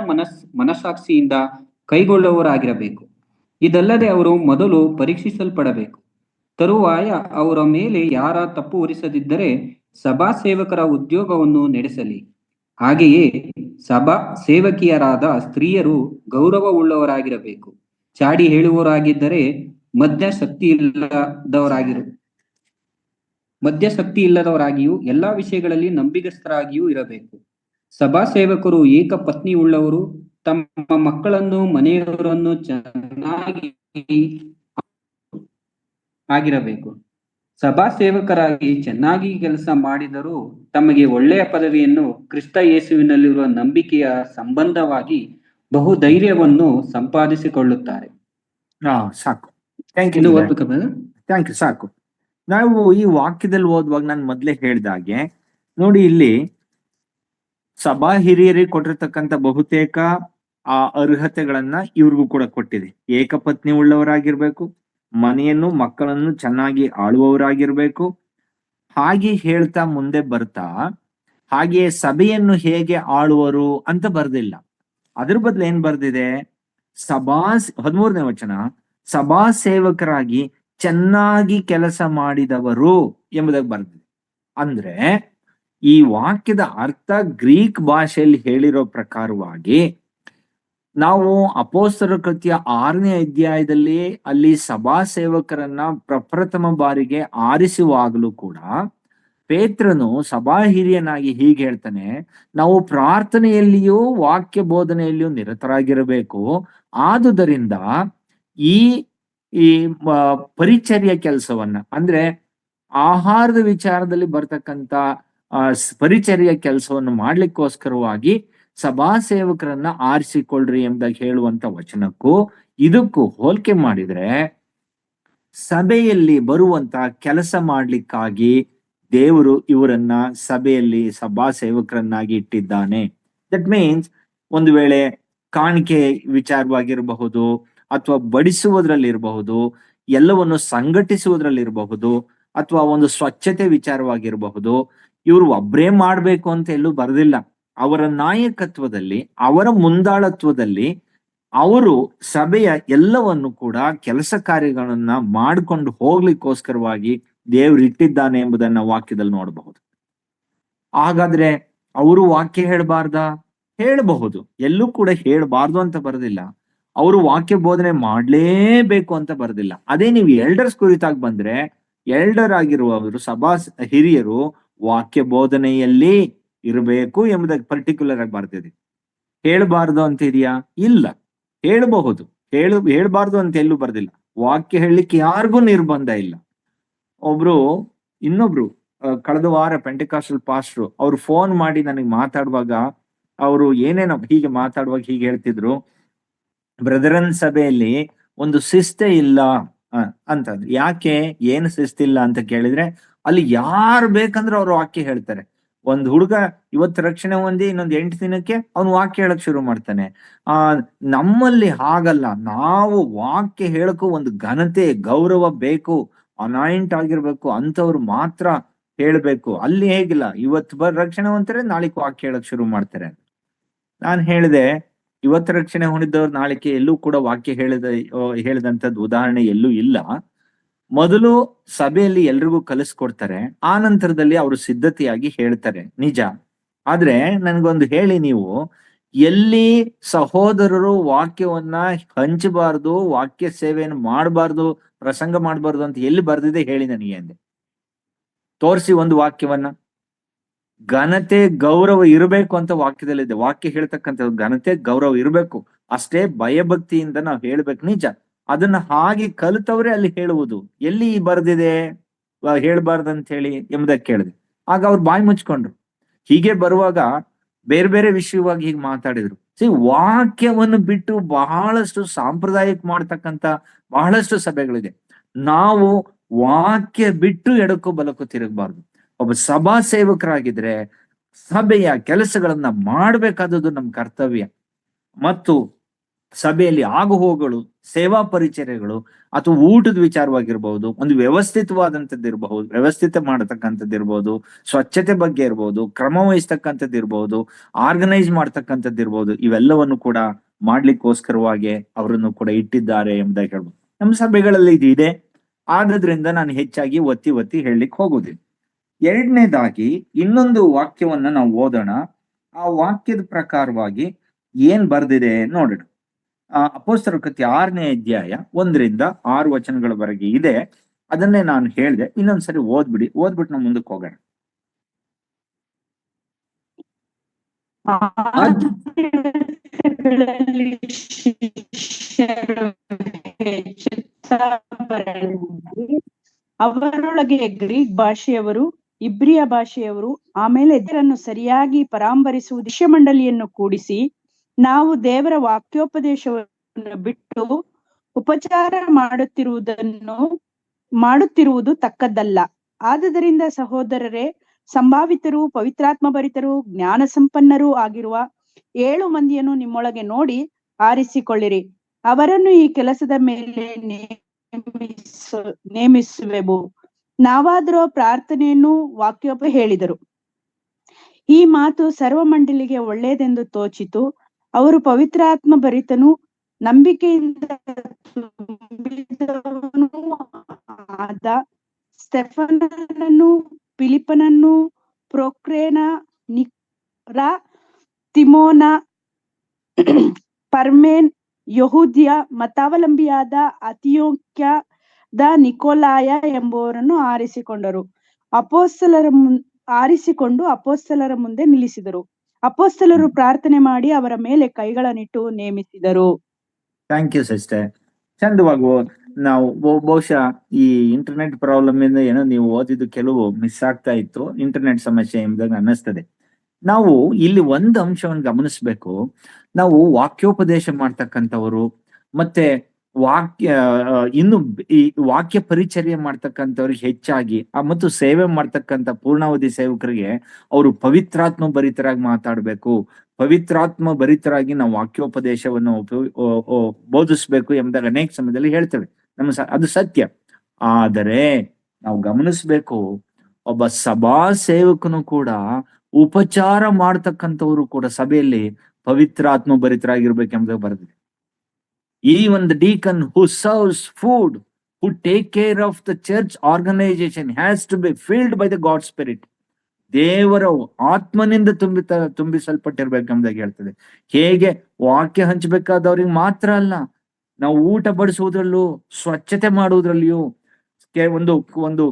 ಮನಸ್ಸಾಕ್ಷಿಯಿಂದ ಕೈಗೊಳ್ಳುವವರಾಗಿರಬೇಕು. ಇದಲ್ಲದೆ ಅವರು ಮೊದಲು ಪರೀಕ್ಷಿಸಲ್ಪಡಬೇಕು. ತರುವಾಯ ಅವರ ಮೇಲೆ ಯಾರ ತಪ್ಪು ಹೊರಿಸದಿದ್ದರೆ ಸಭಾ ಸೇವಕರ ಉದ್ಯೋಗವನ್ನು ನಡೆಸಲಿ. ಹಾಗೆಯೇ ಸಭಾ ಸೇವಕಿಯರಾದ ಸ್ತ್ರೀಯರು ಗೌರವವುಳ್ಳವರಾಗಿರಬೇಕು. ಚಾಡಿ ಹೇಳುವವರಾಗಿದ್ದರೆ ಮದ್ಯಶಕ್ತಿ ಇಲ್ಲದವರಾಗಿಯೂ ಎಲ್ಲಾ ವಿಷಯಗಳಲ್ಲಿ ನಂಬಿಗಸ್ತರಾಗಿಯೂ ಇರಬೇಕು. ಸಭಾ ಸೇವಕರು ಏಕ ಪತ್ನಿ ಉಳ್ಳವರು, ತಮ್ಮ ಮಕ್ಕಳನ್ನು ಮನೆಯವರನ್ನು ಚೆನ್ನಾಗಿ ಆಗಿರಬೇಕು. ಸಭಾ ಸೇವಕರಾಗಿ ಚೆನ್ನಾಗಿ ಕೆಲಸ ಮಾಡಿದರೂ ತಮಗೆ ಒಳ್ಳೆಯ ಪದವಿಯನ್ನು ಕ್ರಿಸ್ತ ಯೇಸುವಿನಲ್ಲಿರುವ ನಂಬಿಕೆಯ ಸಂಬಂಧವಾಗಿ ಬಹುಧೈರ್ಯವನ್ನು ಸಂಪಾದಿಸಿಕೊಳ್ಳುತ್ತಾರೆ. ಸಾಕು, ಥ್ಯಾಂಕ್ ಯು. ಸಾಕು. ನಾವು ಈ ವಾಕ್ಯದಲ್ಲಿ ಓದುವಾಗ ನಾನು ಮೊದ್ಲೇ ಹೇಳ್ದಾಗೆ ನೋಡಿ, ಇಲ್ಲಿ ಸಭಾ ಹಿರಿಯರಿಗೆ ಕೊಟ್ಟಿರ್ತಕ್ಕಂಥ ಬಹುತೇಕ ಆ ಅರ್ಹತೆಗಳನ್ನ ಇವ್ರಿಗೂ ಕೂಡ ಕೊಟ್ಟಿದೆ. ಏಕಪತ್ನಿ ಉಳ್ಳವರಾಗಿರ್ಬೇಕು, ಮನೆಯನ್ನು ಮಕ್ಕಳನ್ನು ಚೆನ್ನಾಗಿ ಆಳುವವರಾಗಿರ್ಬೇಕು. ಹಾಗೆ ಹೇಳ್ತಾ ಮುಂದೆ ಬರ್ತಾ ಹಾಗೆಯೇ ಸಭೆಯನ್ನು ಹೇಗೆ ಆಳುವರು ಅಂತ ಬರ್ದಿಲ್ಲ. ಅದ್ರ ಬದಲು ಏನ್ ಬರ್ದಿದೆ? 13ನೇ ವಚನ, ಸಭಾ ಸೇವಕರಾಗಿ ಚೆನ್ನಾಗಿ ಕೆಲಸ ಮಾಡಿದವರು ಎಂಬುದಾಗಿ ಬರ್ದಿದೆ. ಅಂದ್ರೆ ಈ ವಾಕ್ಯದ ಅರ್ಥ ಗ್ರೀಕ್ ಭಾಷೆಯಲ್ಲಿ ಹೇಳಿರೋ ಪ್ರಕಾರವಾಗಿ ನಾವು ಅಪೊಸ್ತಲರ ಕೃತ್ಯ 6ನೇ ಅಧ್ಯಾಯದಲ್ಲಿ ಅಲ್ಲಿ ಸಭಾ ಸೇವಕರನ್ನ ಪ್ರಪ್ರಥಮ ಬಾರಿಗೆ ಆರಿಸುವಾಗಲೂ ಕೂಡ ಪೇತ್ರನು ಸಭಾ ಹಿರಿಯನಾಗಿ ಹೀಗೆ ಹೇಳ್ತಾನೆ, ನಾವು ಪ್ರಾರ್ಥನೆಯಲ್ಲಿಯೂ ವಾಕ್ಯ ಬೋಧನೆಯಲ್ಲಿಯೂ ನಿರತರಾಗಿರಬೇಕು. ಆದುದರಿಂದ ಈ ಈ ಪರಿಚರ್ಯ ಕೆಲಸವನ್ನ, ಅಂದ್ರೆ ಆಹಾರದ ವಿಚಾರದಲ್ಲಿ ಬರ್ತಕ್ಕಂಥ ಪರಿಚರ್ಯ ಕೆಲಸವನ್ನು ಮಾಡ್ಲಿಕ್ಕೋಸ್ಕರವಾಗಿ ಸಭಾ ಸೇವಕರನ್ನ ಆರಿಸಿಕೊಳ್ಳ್ರಿ ಎಂಬುದಾಗಿ ಹೇಳುವಂತ ವಚನಕ್ಕೂ ಇದಕ್ಕೂ ಹೋಲಿಕೆ ಮಾಡಿದ್ರೆ, ಸಭೆಯಲ್ಲಿ ಬರುವಂತ ಕೆಲಸ ಮಾಡ್ಲಿಕ್ಕಾಗಿ ದೇವರು ಇವರನ್ನ ಸಭೆಯಲ್ಲಿ ಸಭಾ ಸೇವಕರನ್ನಾಗಿ ಇಟ್ಟಿದ್ದಾನೆ. ದಟ್ ಮೀನ್ಸ್ ಒಂದು ವೇಳೆ ಕಾಣಿಕೆ ವಿಚಾರವಾಗಿರಬಹುದು, ಅಥವಾ ಬಡಿಸುವುದ್ರಲ್ಲಿರಬಹುದು, ಎಲ್ಲವನ್ನು ಸಂಘಟಿಸುವುದ್ರಲ್ಲಿರಬಹುದು, ಅಥವಾ ಒಂದು ಸ್ವಚ್ಛತೆ ವಿಚಾರವಾಗಿರಬಹುದು, ಇವರು ಒಬ್ಬರೇ ಮಾಡ್ಬೇಕು ಅಂತ ಎಲ್ಲೂ ಬರೆದಿಲ್ಲ. ಅವರ ನಾಯಕತ್ವದಲ್ಲಿ, ಅವರ ಮುಂದಾಳತ್ವದಲ್ಲಿ ಅವರು ಸಭೆಯ ಎಲ್ಲವನ್ನು ಕೂಡ ಕೆಲಸ ಕಾರ್ಯಗಳನ್ನ ಮಾಡ್ಕೊಂಡು ಹೋಗ್ಲಿಕ್ಕೋಸ್ಕರವಾಗಿ ದೇವ್ರು ಇಟ್ಟಿದ್ದಾನೆ ಎಂಬುದನ್ನ ವಾಕ್ಯದಲ್ಲಿ ನೋಡಬಹುದು. ಹಾಗಾದ್ರೆ ಅವರು ವಾಕ್ಯ ಹೇಳಬಾರ್ದಾ? ಹೇಳಬಹುದು. ಎಲ್ಲೂ ಕೂಡ ಹೇಳಬಾರ್ದು ಅಂತ ಬರೆದಿಲ್ಲ. ಅವರು ವಾಕ್ಯ ಬೋಧನೆ ಮಾಡ್ಲೇಬೇಕು ಅಂತ ಬರೆದಿಲ್ಲ. ಅದೇ ನೀವು ಎಲ್ಡರ್ಸ್ ಕುರಿತಾಗಿ ಬಂದ್ರೆ, ಎಲ್ಡರ್ ಆಗಿರುವವರು, ಸಭಾ ಹಿರಿಯರು ವಾಕ್ಯ ಬೋಧನೆಯಲ್ಲಿ ಇರಬೇಕು ಎಂಬುದಾಗಿ ಪರ್ಟಿಕ್ಯುಲರ್ ಆಗಿ ಬರ್ತಿದೆ. ಹೇಳಬಾರ್ದು ಅಂತ ಇದೆಯಾ? ಇಲ್ಲ, ಹೇಳಬಹುದು. ಹೇಳ್ಬಾರ್ದು ಅಂತ ಎಲ್ಲೂ ಬರ್ದಿಲ್ಲ. ವಾಕ್ಯ ಹೇಳಲಿಕ್ಕೆ ಯಾರಿಗೂ ನಿರ್ಬಂಧ ಇಲ್ಲ. ಇನ್ನೊಬ್ರು ಕಳೆದ ವಾರ ಪೆಂಟೆಕಾಸ್ಟಲ್ ಪಾಸ್ಟ್ರು ಅವ್ರು ಫೋನ್ ಮಾಡಿ ನನಗೆ ಮಾತಾಡುವಾಗ ಅವರು ಏನೇನೋ ಹೀಗೆ ಮಾತಾಡುವಾಗ ಹೀಗೆ ಹೇಳ್ತಿದ್ರು, ಬ್ರದರನ್ ಸಭೆಯಲ್ಲಿ ಒಂದು ಶಿಸ್ತೆ ಇಲ್ಲ ಅಂತಂದ್ರೆ. ಯಾಕೆ, ಏನು ಶಿಸ್ತಿಲ್ಲ ಅಂತ ಕೇಳಿದ್ರೆ, ಅಲ್ಲಿ ಯಾರು ಬೇಕಂದ್ರೆ ಅವ್ರು ವಾಕ್ಯ ಹೇಳ್ತಾರೆ. ಒಂದ್ ಹುಡುಗ ಇವತ್ತು ರಕ್ಷಣೆ ಹೊಂದಿ ಇನ್ನೊಂದ್ 8 ದಿನಕ್ಕೆ ಅವ್ನು ವಾಕ್ಯ ಹೇಳಕ್ ಶುರು ಮಾಡ್ತಾನೆ. ನಮ್ಮಲ್ಲಿ ಹಾಗಲ್ಲ. ನಾವು ವಾಕ್ಯ ಹೇಳಕ್ಕೂ ಒಂದು ಘನತೆ, ಗೌರವ ಬೇಕು, ಅನಾಯಿಂಟ್ ಆಗಿರ್ಬೇಕು, ಅಂತವ್ರು ಮಾತ್ರ ಹೇಳ್ಬೇಕು. ಅಲ್ಲಿ ಹೇಗಿಲ್ಲ, ಇವತ್ತು ರಕ್ಷಣೆ ಹೊಂತಾರೆ, ನಾಳೆಗೆ ವಾಕ್ಯ ಹೇಳಕ್ ಶುರು ಮಾಡ್ತಾರೆ. ನಾನ್ ಹೇಳಿದೆ, ಇವತ್ತು ರಕ್ಷಣೆ ಹೊಂದಿದವ್ರು ನಾಳೆಗೆ ಎಲ್ಲೂ ಕೂಡ ವಾಕ್ಯ ಹೇಳಿದಂಥದ್ದು ಉದಾಹರಣೆ ಎಲ್ಲೂ ಇಲ್ಲ. ಮೊದಲು ಸಭೆಯಲ್ಲಿ ಎಲ್ರಿಗೂ ಕಲಿಸ್ಕೊಡ್ತಾರೆ, ಆ ನಂತರದಲ್ಲಿ ಅವರು ಸಿದ್ಧತೆಯಾಗಿ ಹೇಳ್ತಾರೆ, ನಿಜ. ಆದ್ರೆ ನನ್ಗೊಂದು ಹೇಳಿ, ನೀವು ಎಲ್ಲಿ ಸಹೋದರರು ವಾಕ್ಯವನ್ನ ಹಂಚಬಾರ್ದು, ವಾಕ್ಯ ಸೇವೆಯನ್ನು ಮಾಡಬಾರ್ದು, ಪ್ರಸಂಗ ಮಾಡಬಾರ್ದು ಅಂತ ಎಲ್ಲಿ ಬರ್ದಿದೆ ಹೇಳಿ ನನಗೆ ಅಂದೆ. ತೋರಿಸಿ ಒಂದು ವಾಕ್ಯವನ್ನ. ಘನತೆ ಗೌರವ ಇರಬೇಕು ಅಂತ ವಾಕ್ಯದಲ್ಲಿದೆ. ವಾಕ್ಯ ಹೇಳ್ತಕ್ಕಂಥ ಘನತೆ ಗೌರವ ಇರಬೇಕು, ಅಷ್ಟೇ ಭಯಭಕ್ತಿಯಿಂದ ನಾವು ಹೇಳ್ಬೇಕು, ನಿಜ. ಅದನ್ನ ಹಾಗೆ ಕಲಿತವ್ರೆ ಅಲ್ಲಿ ಹೇಳುವುದು. ಎಲ್ಲಿ ಬರ್ದಿದೆ ಹೇಳ್ಬಾರ್ದಂತ ಹೇಳಿ ಎಂಬುದಕ್ಕೆ ಕೇಳಿದೆ. ಆಗ ಅವ್ರು ಬಾಯಿ ಮುಚ್ಕೊಂಡ್ರು. ಹೀಗೆ ಬರುವಾಗ ಬೇರೆ ಬೇರೆ ವಿಷಯವಾಗಿ ಹೀಗೆ ಮಾತಾಡಿದ್ರು. ವಾಕ್ಯವನ್ನು ಬಿಟ್ಟು ಬಹಳಷ್ಟು ಸಾಂಪ್ರದಾಯಿಕ ಮಾಡ್ತಕ್ಕಂಥ ಬಹಳಷ್ಟು ಸಭೆಗಳಿದೆ. ನಾವು ವಾಕ್ಯ ಬಿಟ್ಟು ಎಡಕ್ಕೂ ಬಲಕ್ಕೂ ತಿರುಗಬಾರ್ದು. ಒಬ್ಬ ಸಭಾ ಸೇವಕರಾಗಿದ್ರೆ ಸಭೆಯ ಕೆಲಸಗಳನ್ನ ಮಾಡ್ಬೇಕಾದದ್ದು ನಮ್ಮ ಕರ್ತವ್ಯ. ಮತ್ತು ಸಭೆಯಲ್ಲಿ ಆಗು ಹೋಗಳು, ಸೇವಾ ಪರಿಚರ್ಯಗಳು, ಅಥವಾ ಊಟದ ವಿಚಾರವಾಗಿರ್ಬಹುದು, ಒಂದು ವ್ಯವಸ್ಥಿತವಾದಂಥದ್ದು ಇರಬಹುದು, ವ್ಯವಸ್ಥಿತ ಮಾಡತಕ್ಕಂಥದ್ದು ಇರ್ಬೋದು, ಸ್ವಚ್ಛತೆ ಬಗ್ಗೆ ಇರ್ಬೋದು, ಕ್ರಮ ವಹಿಸ್ತಕ್ಕಂಥದ್ದು ಇರ್ಬೋದು, ಆರ್ಗನೈಸ್ ಮಾಡ್ತಕ್ಕಂಥದ್ದು ಇರ್ಬೋದು, ಇವೆಲ್ಲವನ್ನು ಕೂಡ ಮಾಡ್ಲಿಕ್ಕೋಸ್ಕರವಾಗಿ ಅವರನ್ನು ಕೂಡ ಇಟ್ಟಿದ್ದಾರೆ ಎಂಬುದಾಗಿ ಹೇಳ್ಬೋದು. ನಮ್ಮ ಸಭೆಗಳಲ್ಲಿ ಇದು ಇದೆ. ಆದ್ರಿಂದ ನಾನು ಹೆಚ್ಚಾಗಿ ಒತ್ತಿ ಹೇಳಲಿಕ್ಕೆ ಹೋಗುದಿಲ್ಲ. ಎರಡನೇದಾಗಿ ಇನ್ನೊಂದು ವಾಕ್ಯವನ್ನ ನಾವು ಓದೋಣ. ಆ ವಾಕ್ಯದ ಪ್ರಕಾರವಾಗಿ ಏನ್ ಬರ್ದಿದೆ ನೋಡೋಣ. ಅಪೊಸ್ತಲರ ಕೃತ್ಯ 6ನೇ ಅಧ್ಯಾಯ 1-6 ವಚನಗಳವರೆಗೆ ಇದೆ. ಅದನ್ನೇ ನಾನು ಹೇಳಿದೆ. ಇನ್ನೊಂದ್ಸರಿ ಓದ್ಬಿಟ್ಟು ನಾವು ಮುಂದಕ್ಕೆ ಹೋಗೋಣ. ಅವರೊಳಗೆ ಗ್ರೀಕ್ ಭಾಷೆಯವರು, ಇಬ್ರಿಯ ಭಾಷೆಯವರು, ಆಮೇಲೆ ಇದರನ್ನು ಸರಿಯಾಗಿ ಪರಾಂಬರಿಸುವ ಶಿಷ್ಯ ಮಂಡಳಿಯನ್ನು ಕೂಡಿಸಿ, ನಾವು ದೇವರ ವಾಕ್ಯೋಪದೇಶವನ್ನು ಬಿಟ್ಟು ಉಪಚಾರ ಮಾಡುತ್ತಿರುವುದು ತಕ್ಕದ್ದಲ್ಲ. ಆದುದರಿಂದ ಸಹೋದರರೇ, ಸಂಭಾವಿತರು, ಪವಿತ್ರಾತ್ಮ ಭರಿತರು, ಜ್ಞಾನ ಸಂಪನ್ನರೂ ಆಗಿರುವ 7 ಮಂದಿಯನ್ನು ನಿಮ್ಮೊಳಗೆ ನೋಡಿ ಆರಿಸಿಕೊಳ್ಳಿರಿ. ಅವರನ್ನು ಈ ಕೆಲಸದ ಮೇಲೆ ನೇಮಿಸುವೆವು. ನಾವಾದರೂ ಪ್ರಾರ್ಥನೆಯನ್ನು ವಾಕ್ಯೋಪ ಹೇಳಿದರು. ಈ ಮಾತು ಸರ್ವಮಂಡಲಿಗೆ ಒಳ್ಳೆಯದೆಂದು ತೋಚಿತು. ಅವರು ಪವಿತ್ರಾತ್ಮ ಭರಿತನೂ ನಂಬಿಕೆಯಿಂದ ತುಂಬಿದವನೂ ಆದ ಸ್ಟೆಫನನನ್ನು, ಫಿಲಿಪ್ಪನನ್ನು, ಪ್ರೊಕ್ರೇನ, ನಿರ, ತಿಮೋನ, ಪರ್ಮೇನ್, ಯಹೂದ್ಯ ಮತಾವಲಂಬಿಯಾದ ಅಂತಿಯೋಕ್ಯದ ನಿಕೋಲಾಯ ಎಂಬುವರನ್ನು ಆರಿಸಿಕೊಂಡು ಅಪೊಸ್ತಲರ ಮುಂದೆ ನಿಲ್ಲಿಸಿದರು. ಅಪೊಸ್ತಲರು ಪ್ರಾರ್ಥನೆ ಮಾಡಿ ಅವರ ಮೇಲೆ ಕೈಗಳನ್ನಿಟ್ಟು ನೇಮಿಸಿದರು. Thank you sister. ಚಂದವಾಗಿ ನಾವು ಬಹುಶಃ ಈ ಇಂಟರ್ನೆಟ್ ಪ್ರಾಬ್ಲಮ್ ಇಂದ ಏನೋ ನೀವು ಓದಿದ್ದು ಕೆಲವು ಮಿಸ್ ಆಗ್ತಾ ಇತ್ತು, ಇಂಟರ್ನೆಟ್ ಸಮಸ್ಯೆ ಎಂಬುದಾಗಿ ಅನ್ನಿಸ್ತದೆ. ನಾವು ಇಲ್ಲಿ ಒಂದು ಅಂಶವನ್ನು ಗಮನಿಸ್ಬೇಕು. ನಾವು ವಾಕ್ಯೋಪದೇಶ ಮಾಡ್ತಕ್ಕಂಥವರು ಮತ್ತೆ ಇನ್ನು ಈ ವಾಕ್ಯ ಪರಿಚರ್ಯ ಮಾಡ್ತಕ್ಕಂಥವ್ರಿಗೆ ಹೆಚ್ಚಾಗಿ ಮತ್ತು ಸೇವೆ ಮಾಡ್ತಕ್ಕಂಥ ಪೂರ್ಣಾವಧಿ ಸೇವಕರಿಗೆ ಅವರು ಪವಿತ್ರಾತ್ಮ ಭರಿತರಾಗಿ ಮಾತಾಡ್ಬೇಕು, ಪವಿತ್ರಾತ್ಮ ಭರಿತರಾಗಿ ನಾವು ವಾಕ್ಯೋಪದೇಶವನ್ನು ಬೋಧಿಸ್ಬೇಕು ಎಂಬುದಾಗಿ ಅನೇಕ ಸಮಯದಲ್ಲಿ ಹೇಳ್ತೇವೆ. ಅದು ಸತ್ಯ. ಆದರೆ ನಾವು ಗಮನಿಸ್ಬೇಕು, ಒಬ್ಬ ಸಭಾ ಸೇವಕನು ಕೂಡ ಉಪಚಾರ ಮಾಡ್ತಕ್ಕಂಥವ್ರು ಕೂಡ ಸಭೆಯಲ್ಲಿ ಪವಿತ್ರಾತ್ಮ ಭರಿತರಾಗಿರ್ಬೇಕೆಂಬುದಾಗಿ ಬರೆದಿದೆ. Even the deacon who serves food, who take care of the church organization has to be filled by the God Spirit. ದೇವರ ಆತ್ಮನಿಂದ ತುಂಬಿಸಲ್ಪಟ್ಟಿರ್ಬೇಕೆಂಬುದಾಗಿ ಹೇಳ್ತದೆ. ಹೇಗೆ ವಾಕ್ಯ ಹಂಚಬೇಕಾದವ್ರಿಗೆ ಮಾತ್ರ ಅಲ್ಲ, ನಾವು ಊಟ ಬಡಿಸುವುದ್ರಲ್ಲೂ, ಸ್ವಚ್ಛತೆ ಮಾಡುವುದ್ರಲ್ಲಿಯೂ, ಒಂದು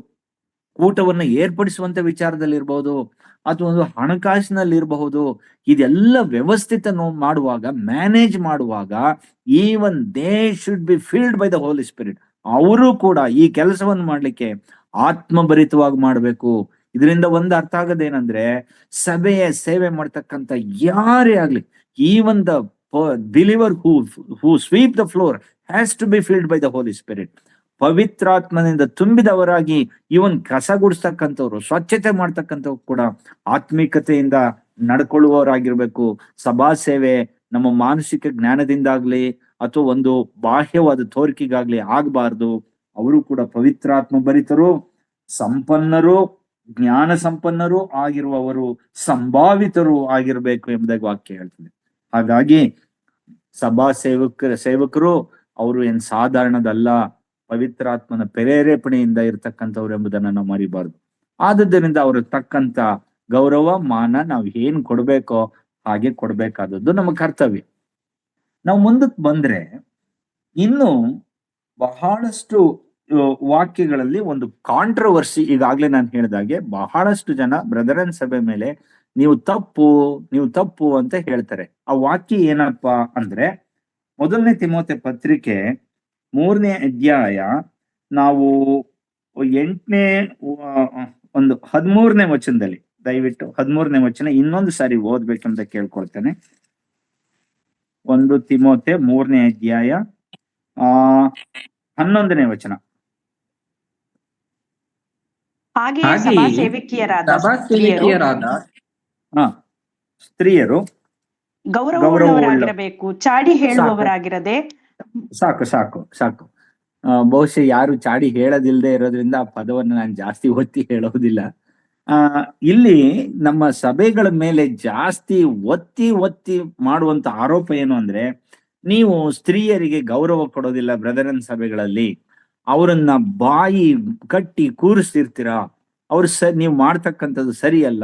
ಊಟವನ್ನು ಏರ್ಪಡಿಸುವಂತ ವಿಚಾರದಲ್ಲಿ ಇರಬಹುದು, ಅಥವಾ ಒಂದು ಹಣಕಾಸಿನಲ್ಲಿ ಇರಬಹುದು, ಇದೆಲ್ಲ ವ್ಯವಸ್ಥಿತ ಮಾಡುವಾಗ, ಮ್ಯಾನೇಜ್ ಮಾಡುವಾಗ, even they should be filled by the Holy Spirit. ಅವರು ಕೂಡ ಈ ಕೆಲಸವನ್ನು ಮಾಡ್ಲಿಕ್ಕೆ ಆತ್ಮಭರಿತವಾಗಿ ಮಾಡಬೇಕು. ಇದರಿಂದ ಒಂದು ಅರ್ಥ ಆಗೋದೇನಂದ್ರೆ, ಸಭೆಯ ಸೇವೆ ಮಾಡ್ತಕ್ಕಂಥ ಯಾರೇ ಆಗ್ಲಿ, even the believer who sweep the floor has to be filled by the Holy Spirit. ಪವಿತ್ರಾತ್ಮನಿಂದ ತುಂಬಿದವರಾಗಿ ಇವನ್ ಕಸ ಗುಡಿಸ್ತಕ್ಕಂಥವ್ರು, ಸ್ವಚ್ಛತೆ ಮಾಡ್ತಕ್ಕಂಥವ್ರು ಕೂಡ ಆತ್ಮಿಕತೆಯಿಂದ ನಡ್ಕೊಳ್ಳುವವರಾಗಿರ್ಬೇಕು. ಸಭಾ ಸೇವೆ ನಮ್ಮ ಮಾನಸಿಕ ಜ್ಞಾನದಿಂದಾಗ್ಲಿ ಅಥವಾ ಒಂದು ಬಾಹ್ಯವಾದ ತೋರಿಕೆಗಾಗ್ಲಿ ಆಗ್ಬಾರ್ದು. ಅವರು ಕೂಡ ಪವಿತ್ರಾತ್ಮ ಭರಿತರು, ಸಂಪನ್ನರು, ಜ್ಞಾನ ಸಂಪನ್ನರು ಆಗಿರುವವರು, ಸಂಭಾವಿತರು ಆಗಿರ್ಬೇಕು ಎಂಬುದಾಗಿ ವಾಕ್ಯ ಹೇಳ್ತದೆ. ಹಾಗಾಗಿ ಸಭಾ ಸೇವಕರು ಅವರು ಏನ್ ಸಾಧಾರಣದಲ್ಲ, ಪವಿತ್ರಾತ್ಮನ ಪ್ರೇರೇಪಣೆಯಿಂದ ಇರ್ತಕ್ಕಂಥವ್ರು ಎಂಬುದನ್ನ ನಾವು ಮರಿಬಾರ್ದು. ಆದುದರಿಂದ ಅವ್ರಿಗೆ ತಕ್ಕಂತ ಗೌರವ ಮಾನ ನಾವು ಏನ್ ಕೊಡ್ಬೇಕೋ ಹಾಗೆ ಕೊಡ್ಬೇಕಾದದ್ದು ನಮ್ಮ ಕರ್ತವ್ಯ. ನಾವು ಮುಂದಕ್ಕೆ ಬಂದ್ರೆ ಇನ್ನು ಬಹಳಷ್ಟು ವಾಕ್ಯಗಳಲ್ಲಿ ಒಂದು ಕಾಂಟ್ರವರ್ಸಿ, ಈಗಾಗ್ಲೇ ನಾನು ಹೇಳಿದಾಗೆ ಬಹಳಷ್ಟು ಜನ ಬ್ರದರನ್ ಸಭೆ ಮೇಲೆ ನೀವು ತಪ್ಪು ಅಂತ ಹೇಳ್ತಾರೆ. ಆ ವಾಕ್ಯ ಏನಪ್ಪಾ ಅಂದ್ರೆ, 1 ತಿಮೋಥೆ ಪತ್ರಿಕೆ 3ನೇ ಅಧ್ಯಾಯ ನಾವು 13ನೇ ವಚನದಲ್ಲಿ, ದಯವಿಟ್ಟು 13ನೇ ವಚನ ಇನ್ನೊಂದು ಸಾರಿ ಓದ್ಬೇಕಂತ ಕೇಳ್ಕೊಳ್ತೇನೆ. 1 ತಿಮೋಥೆ 3ನೇ ಅಧ್ಯಾಯ 11ನೇ ವಚನ. ಹಾಗೆಯೇ ಸಭಾ ಸೇವಕಿಯರಾದ ಸ್ತ್ರೀಯರು ಗೌರವವುಳ್ಳವರಾಗಿರಬೇಕು, ಚಾಡಿ ಹೇಳುವವರಾಗಿರದೆ. ಸಾಕು. ಬಹುಶಃ ಯಾರು ಚಾಡಿ ಹೇಳದಿಲ್ಲದೆ ಇರೋದ್ರಿಂದ ಆ ಪದವನ್ನು ನಾನು ಜಾಸ್ತಿ ಒತ್ತಿ ಹೇಳೋದಿಲ್ಲ. ಇಲ್ಲಿ ನಮ್ಮ ಸಭೆಗಳ ಮೇಲೆ ಜಾಸ್ತಿ ಒತ್ತಿ ಮಾಡುವಂತ ಆರೋಪ ಏನು ಅಂದ್ರೆ, ನೀವು ಸ್ತ್ರೀಯರಿಗೆ ಗೌರವ ಕೊಡೋದಿಲ್ಲ ಬ್ರದರನ್ ಸಭೆಗಳಲ್ಲಿ, ಅವರನ್ನ ಬಾಯಿ ಕಟ್ಟಿ ಕೂರಿಸ್ತಿರ್ತೀರಾ, ನೀವು ಮಾಡ್ತಕ್ಕಂಥದ್ದು ಸರಿಯಲ್ಲ,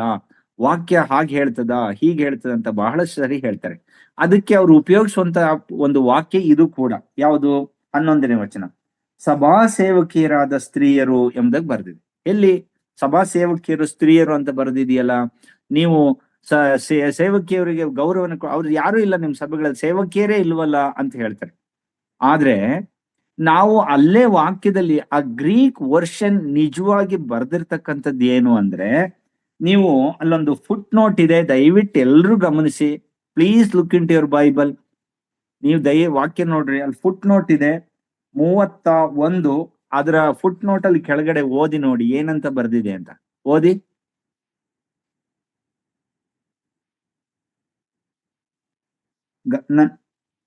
ವಾಕ್ಯ ಹಾಗೆ ಹೇಳ್ತದ ಹೀಗೆ ಹೇಳ್ತದ ಅಂತ ಬಹಳಷ್ಟು ಸರಿ ಹೇಳ್ತಾರೆ. ಅದಕ್ಕೆ ಅವ್ರು ಉಪಯೋಗಿಸುವಂತ ಒಂದು ವಾಕ್ಯ ಇದು ಕೂಡ. ಯಾವುದು? 11ನೇ ವಚನ, ಸಭಾ ಸೇವಕಿಯರಾದ ಸ್ತ್ರೀಯರು ಎಂಬುದಾಗಿ ಬರ್ದಿದೆ. ಎಲ್ಲಿ ಸಭಾ ಸೇವಕಿಯರು ಸ್ತ್ರೀಯರು ಅಂತ ಬರ್ದಿದೆಯಲ್ಲ, ನೀವು ಸೇವಕಿಯವರಿಗೆ ಗೌರವನ ಅವ್ರು ಯಾರು ಇಲ್ಲ ನಿಮ್ ಸಭೆಗಳಲ್ಲಿ, ಸೇವಕಿಯರೇ ಇಲ್ವಲ್ಲ ಅಂತ ಹೇಳ್ತಾರೆ. ಆದ್ರೆ ನಾವು ಅಲ್ಲೇ ವಾಕ್ಯದಲ್ಲಿ ಆ ಗ್ರೀಕ್ ವರ್ಷನ್ ನಿಜವಾಗಿ ಬರ್ದಿರ್ತಕ್ಕಂಥದ್ದು ಏನು ಅಂದ್ರೆ, ನೀವು ಅಲ್ಲೊಂದು ಫುಟ್ ನೋಟ್ ಇದೆ, ದಯವಿಟ್ಟು ಎಲ್ರೂ ಗಮನಿಸಿ, please look into your Bible. ನೀವು ವಾಕ್ಯ ನೋಡ್ರಿ, ಅಲ್ಲಿ ಫುಟ್ ನೋಟ್ ಇದೆ 31. ಅದರ ಫುಟ್ ನೋಟ್ ಅಲ್ಲಿ ಕೆಳಗಡೆ ಓದಿ ನೋಡಿ ಏನಂತ ಬರ್ದಿದೆ ಅಂತ. ಓದಿ.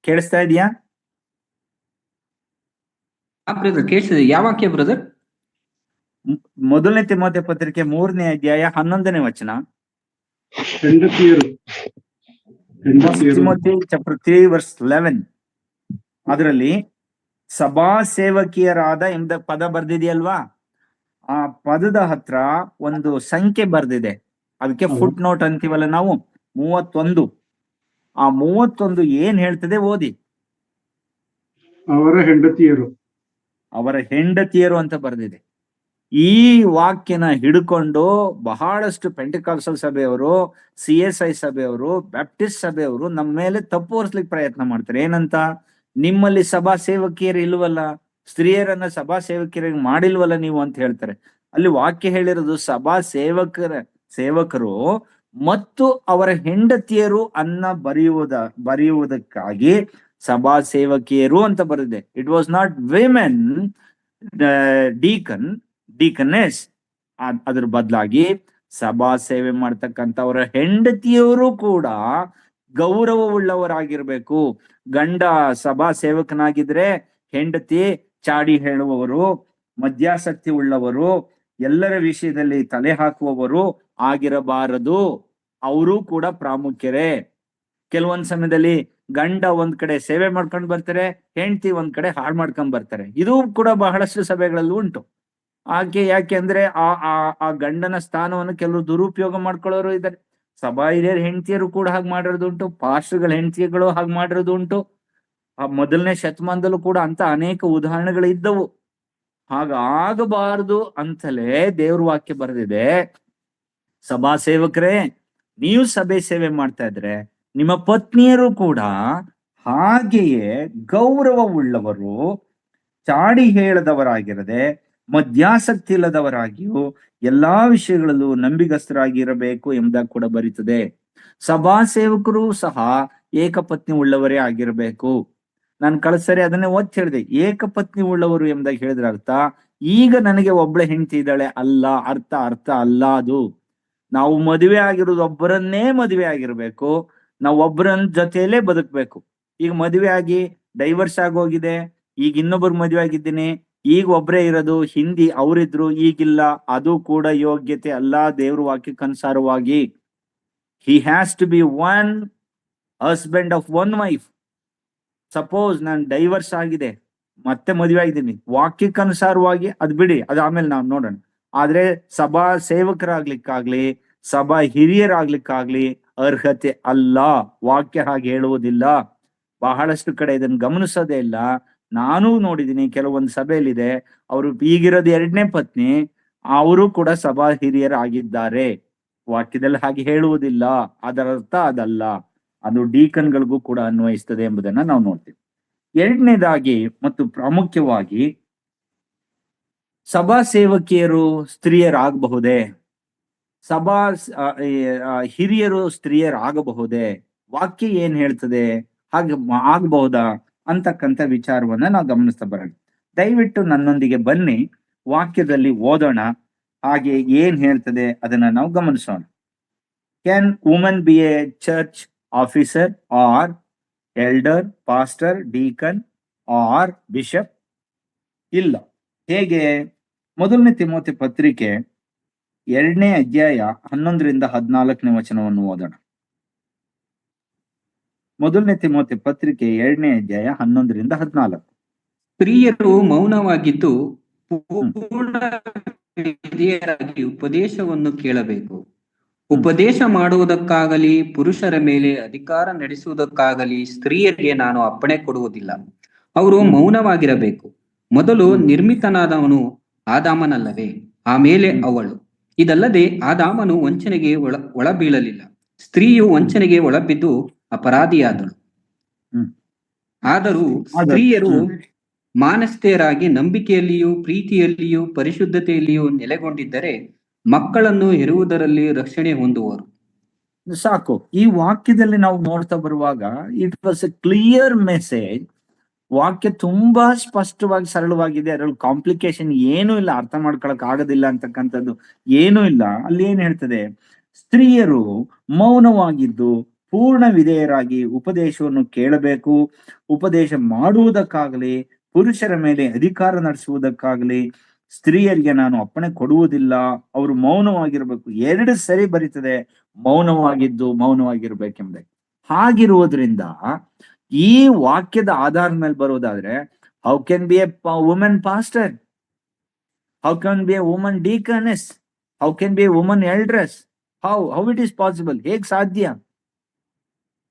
ಕೇಳಿಸ್ತಾ ಇದೆಯಾ? ಕೇಳಿಸ್ತಿದೆ. ಯಾವ ವಾಕ್ಯ ಬ್ರದರ್? 1 ತಿಮೋಥೆ ಪತ್ರಿಕೆ 3ನೇ ಅಧ್ಯಾಯ 11ನೇ ವಚನ. ಹೆಂಡತಿಯರು ತಿಮೋಥಿ ಚಾಪ್ಟರ್ 3 ವರ್ಸ್ 11 ಅದರಲ್ಲಿ ಸಭಾ ಸೇವಕಿಯರಾದ ಎಂಬ ಪದ ಬರ್ದಿದೆಯಲ್ವಾ, ಆ ಪದದ ಹತ್ರ ಒಂದು ಸಂಖ್ಯೆ ಬರ್ದಿದೆ. ಅದಕ್ಕೆ ಫುಟ್ ನೋಟ್ ಅಂತೀವಲ್ಲ ನಾವು, 31. ಆ 31 ಏನ್ ಹೇಳ್ತದೆ ಓದಿ. ಅವರ ಹೆಂಡತಿಯರು ಅಂತ ಬರ್ದಿದೆ. ಈ ವಾಕ್ಯನ ಹಿಡ್ಕೊಂಡು ಬಹಳಷ್ಟು ಪೆಂಟೆಕಾಸ್ಟಲ್ ಸಭೆಯವರು, CSI ಸಭೆಯವರು, ಬ್ಯಾಪ್ಟಿಸ್ಟ್ ಸಭೆಯವರು ನಮ್ಮ ಮೇಲೆ ತಪ್ಪು ಹೊರಿಸ್ಲಿಕ್ಕೆ ಪ್ರಯತ್ನ ಮಾಡ್ತಾರೆ. ಏನಂತ? ನಿಮ್ಮಲ್ಲಿ ಸಭಾ ಸೇವಕಿಯರು ಇಲ್ವಲ್ಲ, ಸ್ತ್ರೀಯರನ್ನ ಸಭಾ ಸೇವಕಿಯರಿಗೆ ಮಾಡಿಲ್ವಲ್ಲ ನೀವು ಅಂತ ಹೇಳ್ತಾರೆ. ಅಲ್ಲಿ ವಾಕ್ಯ ಹೇಳಿರೋದು ಸಭಾ ಸೇವಕರು ಮತ್ತು ಅವರ ಹೆಂಡತಿಯರು ಅನ್ನ ಬರೆಯುವುದಕ್ಕಾಗಿ ಸಭಾ ಸೇವಕಿಯರು ಅಂತ ಬರೆದಿದೆ. It was not women deaconess. ಅದ್ರ ಬದಲಾಗಿ ಸಭಾ ಸೇವೆ ಮಾಡ್ತಕ್ಕಂಥವರ ಹೆಂಡತಿಯವರು ಕೂಡ ಗೌರವವುಳ್ಳವರಾಗಿರ್ಬೇಕು. ಗಂಡ ಸಭಾ ಸೇವಕನಾಗಿದ್ರೆ ಹೆಂಡತಿ ಚಾಡಿ ಹೇಳುವವರು, ಮದ್ಯಾಸಕ್ತಿ ಉಳ್ಳವರು, ಎಲ್ಲರ ವಿಷಯದಲ್ಲಿ ತಲೆ ಹಾಕುವವರು ಆಗಿರಬಾರದು. ಅವರು ಕೂಡ ಪ್ರಾಮುಖ್ಯರೇ. ಕೆಲವೊಂದ್ ಸಮಯದಲ್ಲಿ ಗಂಡ ಒಂದ್ ಕಡೆ ಸೇವೆ ಮಾಡ್ಕೊಂಡು ಬರ್ತಾರೆ, ಹೆಂಡತಿ ಒಂದ್ ಕಡೆ ಹಾಳು ಮಾಡ್ಕೊಂಡ್ ಬರ್ತಾರೆ. ಇದು ಕೂಡ ಬಹಳಷ್ಟು ಸಭೆಗಳಲ್ಲಿ ಉಂಟು. ಯಾಕೆ ಅಂದ್ರೆ ಆ ಗಂಡನ ಸ್ಥಾನವನ್ನು ಕೆಲವರು ದುರುಪಯೋಗ ಮಾಡ್ಕೊಳ್ಳೋರು ಇದ್ದಾರೆ. ಸಭಾ ಹಿರಿಯರ ಹೆಂಡತಿಯರು ಕೂಡ ಹಾಗೆ ಮಾಡಿರೋದು ಉಂಟು, ಪಾಸ್ಟರ್ಗಳ ಹೆಂಡತಿಗಳು ಹಾಗೆ ಮಾಡಿರೋದು ಉಂಟು. ಆ ಮೊದಲನೇ ಶತಮಾನದಲ್ಲೂ ಕೂಡ ಅಂತ ಅನೇಕ ಉದಾಹರಣೆಗಳು ಇದ್ದವು. ಹಾಗಾಗಬಾರದು ಅಂತಲೇ ದೇವ್ರ ವಾಕ್ಯ ಬರೆದಿದೆ. ಸಭಾ ಸೇವಕರೇ, ನೀವು ಸಭೆ ಸೇವೆ ಮಾಡ್ತಾ ಇದ್ರೆ ನಿಮ್ಮ ಪತ್ನಿಯರು ಕೂಡ ಹಾಗೆಯೇ ಗೌರವವುಳ್ಳವರು, ಚಾಡಿ ಹೇಳದವರಾಗಿರದೆ ಮದ್ಯಾಸಕ್ತಿ ಇಲ್ಲದವರಾಗಿಯೂ ಎಲ್ಲಾ ವಿಷಯಗಳಲ್ಲೂ ನಂಬಿಗಸ್ತರಾಗಿರಬೇಕು ಎಂಬುದಾಗಿ ಕೂಡ ಬರೀತದೆ. ಸಭಾ ಸೇವಕರು ಸಹ ಏಕಪತ್ನಿ ಉಳ್ಳವರೇ ಆಗಿರಬೇಕು. ನಾನು ಕಳಿಸರಿ ಅದನ್ನೇ ಒತ್ತಿ ಹೇಳಿದೆ. ಏಕಪತ್ನಿ ಉಳ್ಳವರು ಎಂಬುದಾಗಿ ಹೇಳಿದ್ರ ಅರ್ಥ ಈಗ ನನಗೆ ಒಬ್ಬಳೆ ಹೆಂಡತಿ ಇದ್ದಾಳೆ ಅಲ್ಲ, ಅರ್ಥ ಅಲ್ಲ. ಅದು ನಾವು ಮದುವೆ ಆಗಿರೋದು ಒಬ್ಬರನ್ನೇ ಮದುವೆ ಆಗಿರ್ಬೇಕು, ನಾವು ಒಬ್ಬರ ಜೊತೆಯಲ್ಲೇ ಬದುಕ್ಬೇಕು. ಈಗ ಮದುವೆ ಆಗಿ ಡೈವರ್ಸ್ ಆಗೋಗಿದೆ, ಈಗ ಇನ್ನೊಬ್ಬರು ಮದುವೆ ಆಗಿದ್ದೀನಿ, ಈಗ ಒಬ್ಬರೇ ಇರೋದು, ಹಿಂದಿ ಅವರಿದ್ರು ಈಗಿಲ್ಲ, ಅದು ಕೂಡ ಯೋಗ್ಯತೆ ಅಲ್ಲ ದೇವ್ರ ವಾಕ್ಯಕ್ಕನುಸಾರವಾಗಿ. He has to be one husband of one wife. Suppose ನಾನು ಡೈವರ್ಸ್ ಆಗಿದೆ ಮತ್ತೆ ಮದುವೆ ಆಗಿದ್ದೀನಿ, ವಾಕ್ಯಕ್ಕನುಸಾರವಾಗಿ ಅದ್ ಬಿಡಿ, ಅದು ಆಮೇಲೆ ನಾವು ನೋಡೋಣ. ಆದ್ರೆ ಸಭಾ ಸೇವಕರಾಗ್ಲಿಕ್ಕಾಗ್ಲಿ ಸಭಾ ಹಿರಿಯರಾಗ್ಲಿಕ್ಕಾಗ್ಲಿ ಅರ್ಹತೆ ಅಲ್ಲ. ವಾಕ್ಯ ಹಾಗೆ ಹೇಳುವುದಿಲ್ಲ. ಬಹಳಷ್ಟು ಕಡೆ ಇದನ್ನು ಗಮನಿಸೋದೇ ಇಲ್ಲ. ನಾನೂ ನೋಡಿದೀನಿ, ಕೆಲವೊಂದು ಸಭೆಯಲ್ಲಿದೆ, ಅವರು ಈಗಿರೋದು 2ನೇ ಪತ್ನಿ, ಅವರು ಕೂಡ ಸಭಾ ಹಿರಿಯರಾಗಿದ್ದಾರೆ. ವಾಕ್ಯದಲ್ಲಿ ಹಾಗೆ ಹೇಳುವುದಿಲ್ಲ, ಅದರ ಅರ್ಥ ಅದಲ್ಲ. ಅದು ಡೀಕನ್ಗಳಿಗೂ ಕೂಡ ಅನ್ವಯಿಸ್ತದೆ ಎಂಬುದನ್ನ ನಾವು ನೋಡ್ತೀವಿ. 2ನೇದಾಗಿ ಮತ್ತು ಪ್ರಾಮುಖ್ಯವಾಗಿ ಸಭಾ ಸೇವಕಿಯರು ಸ್ತ್ರೀಯರಾಗಬಹುದೇ, ಸಭಾ ಹಿರಿಯರು ಸ್ತ್ರೀಯರಾಗಬಹುದೇ, ವಾಕ್ಯ ಏನ್ ಹೇಳ್ತದೆ, ಹಾಗೆ ಆಗಬಹುದಾ ಅಂತಕ್ಕಂಥ ವಿಚಾರವನ್ನ ನಾವು ಗಮನಿಸ್ತಾ ಬರೋಣ. ದಯವಿಟ್ಟು ನನ್ನೊಂದಿಗೆ ಬನ್ನಿ, ವಾಕ್ಯದಲ್ಲಿ ಓದೋಣ, ಹಾಗೆ ಏನ್ ಹೇಳ್ತದೆ ಅದನ್ನ ನಾವು ಗಮನಿಸೋಣ. Can woman be a church officer or elder, pastor, deacon or bishop? ಇಲ್ಲ. ಹೇಗೆ? 1ನೇ ತಿಮೋಥಿ ಪತ್ರಿಕೆ 2ನೇ ಅಧ್ಯಾಯ 11ರಿಂದ 14ನೇ ವಚನವನ್ನು ಓದೋಣ. 1ನೇ ತಿಮೋಥಿ ಪತ್ರಿಕೆ 2ನೇ ಅಧ್ಯಾಯ 11ರಿಂದ 14. ಸ್ತ್ರೀಯರು ಮೌನವಾಗಿದ್ದು ಪೂರ್ಣ ವಿಧೇಯರಾಗಿ ಉಪದೇಶವನ್ನು ಕೇಳಬೇಕು. ಉಪದೇಶ ಮಾಡುವುದಕ್ಕಾಗಲಿ ಪುರುಷರ ಮೇಲೆ ಅಧಿಕಾರ ನಡೆಸುವುದಕ್ಕಾಗಲಿ ಸ್ತ್ರೀಯರಿಗೆ ನಾನು ಅಪ್ಪಣೆ ಕೊಡುವುದಿಲ್ಲ. ಅವರು ಮೌನವಾಗಿರಬೇಕು. ಮೊದಲು ನಿರ್ಮಿತನಾದವನು ಆದಾಮನಲ್ಲವೇ, ಆಮೇಲೆ ಅವಳು. ಇದಲ್ಲದೆ ಆದಾಮನು ವಂಚನೆಗೆ ಒಳಬೀಳಲಿಲ್ಲ, ಸ್ತ್ರೀಯು ವಂಚನೆಗೆ ಒಳಬಿದ್ದು ಅಪರಾಧಿಯಾದಳು. ಆದರೂ ಸ್ತ್ರೀಯರು ಮಾನಸ್ಥೆಯರಾಗಿ ನಂಬಿಕೆಯಲ್ಲಿಯೂ ಪ್ರೀತಿಯಲ್ಲಿಯೂ ಪರಿಶುದ್ಧತೆಯಲ್ಲಿಯೂ ನೆಲೆಗೊಂಡಿದ್ದರೆ ಮಕ್ಕಳನ್ನು ಹೆರುವುದರಲ್ಲಿ ರಕ್ಷಣೆ ಹೊಂದುವರು. ಸಾಕು. ಈ ವಾಕ್ಯದಲ್ಲಿ ನಾವು ನೋಡ್ತಾ ಬರುವಾಗ it was A clear message. ವಾಕ್ಯ ತುಂಬಾ ಸ್ಪಷ್ಟವಾಗಿ ಸರಳವಾಗಿದೆ. ಅದರಲ್ಲಿ ಕಾಂಪ್ಲಿಕೇಶನ್ ಏನೂ ಇಲ್ಲ, ಅರ್ಥ ಮಾಡ್ಕೊಳಕ್ ಆಗೋದಿಲ್ಲ ಅಂತಕ್ಕಂಥದ್ದು ಏನೂ ಇಲ್ಲ. ಅಲ್ಲಿ ಏನ್ ಹೇಳ್ತದೆ? ಸ್ತ್ರೀಯರು ಮೌನವಾಗಿದ್ದು ಪೂರ್ಣ ವಿಧೇಯರಾಗಿ ಉಪದೇಶವನ್ನು ಕೇಳಬೇಕು. ಉಪದೇಶ ಮಾಡುವುದಕ್ಕಾಗಲಿ ಪುರುಷರ ಮೇಲೆ ಅಧಿಕಾರ ನಡೆಸುವುದಕ್ಕಾಗಲಿ ಸ್ತ್ರೀಯರಿಗೆ ನಾನು ಅಪ್ಪಣೆ ಕೊಡುವುದಿಲ್ಲ, ಅವರು ಮೌನವಾಗಿರ್ಬೇಕು. 2 ಸರಿ ಬರೀತದೆ ಮೌನವಾಗಿರ್ಬೇಕೆಂಬುದಾಗಿ. ಹಾಗಿರುವುದರಿಂದ ಈ ವಾಕ್ಯದ ಆಧಾರದ ಮೇಲೆ ಬರೋದಾದ್ರೆ, how can be a women pastor, how can be a woman deaconess, how can be a woman eldress, how it is possible? ಹೇಗ್ ಸಾಧ್ಯ?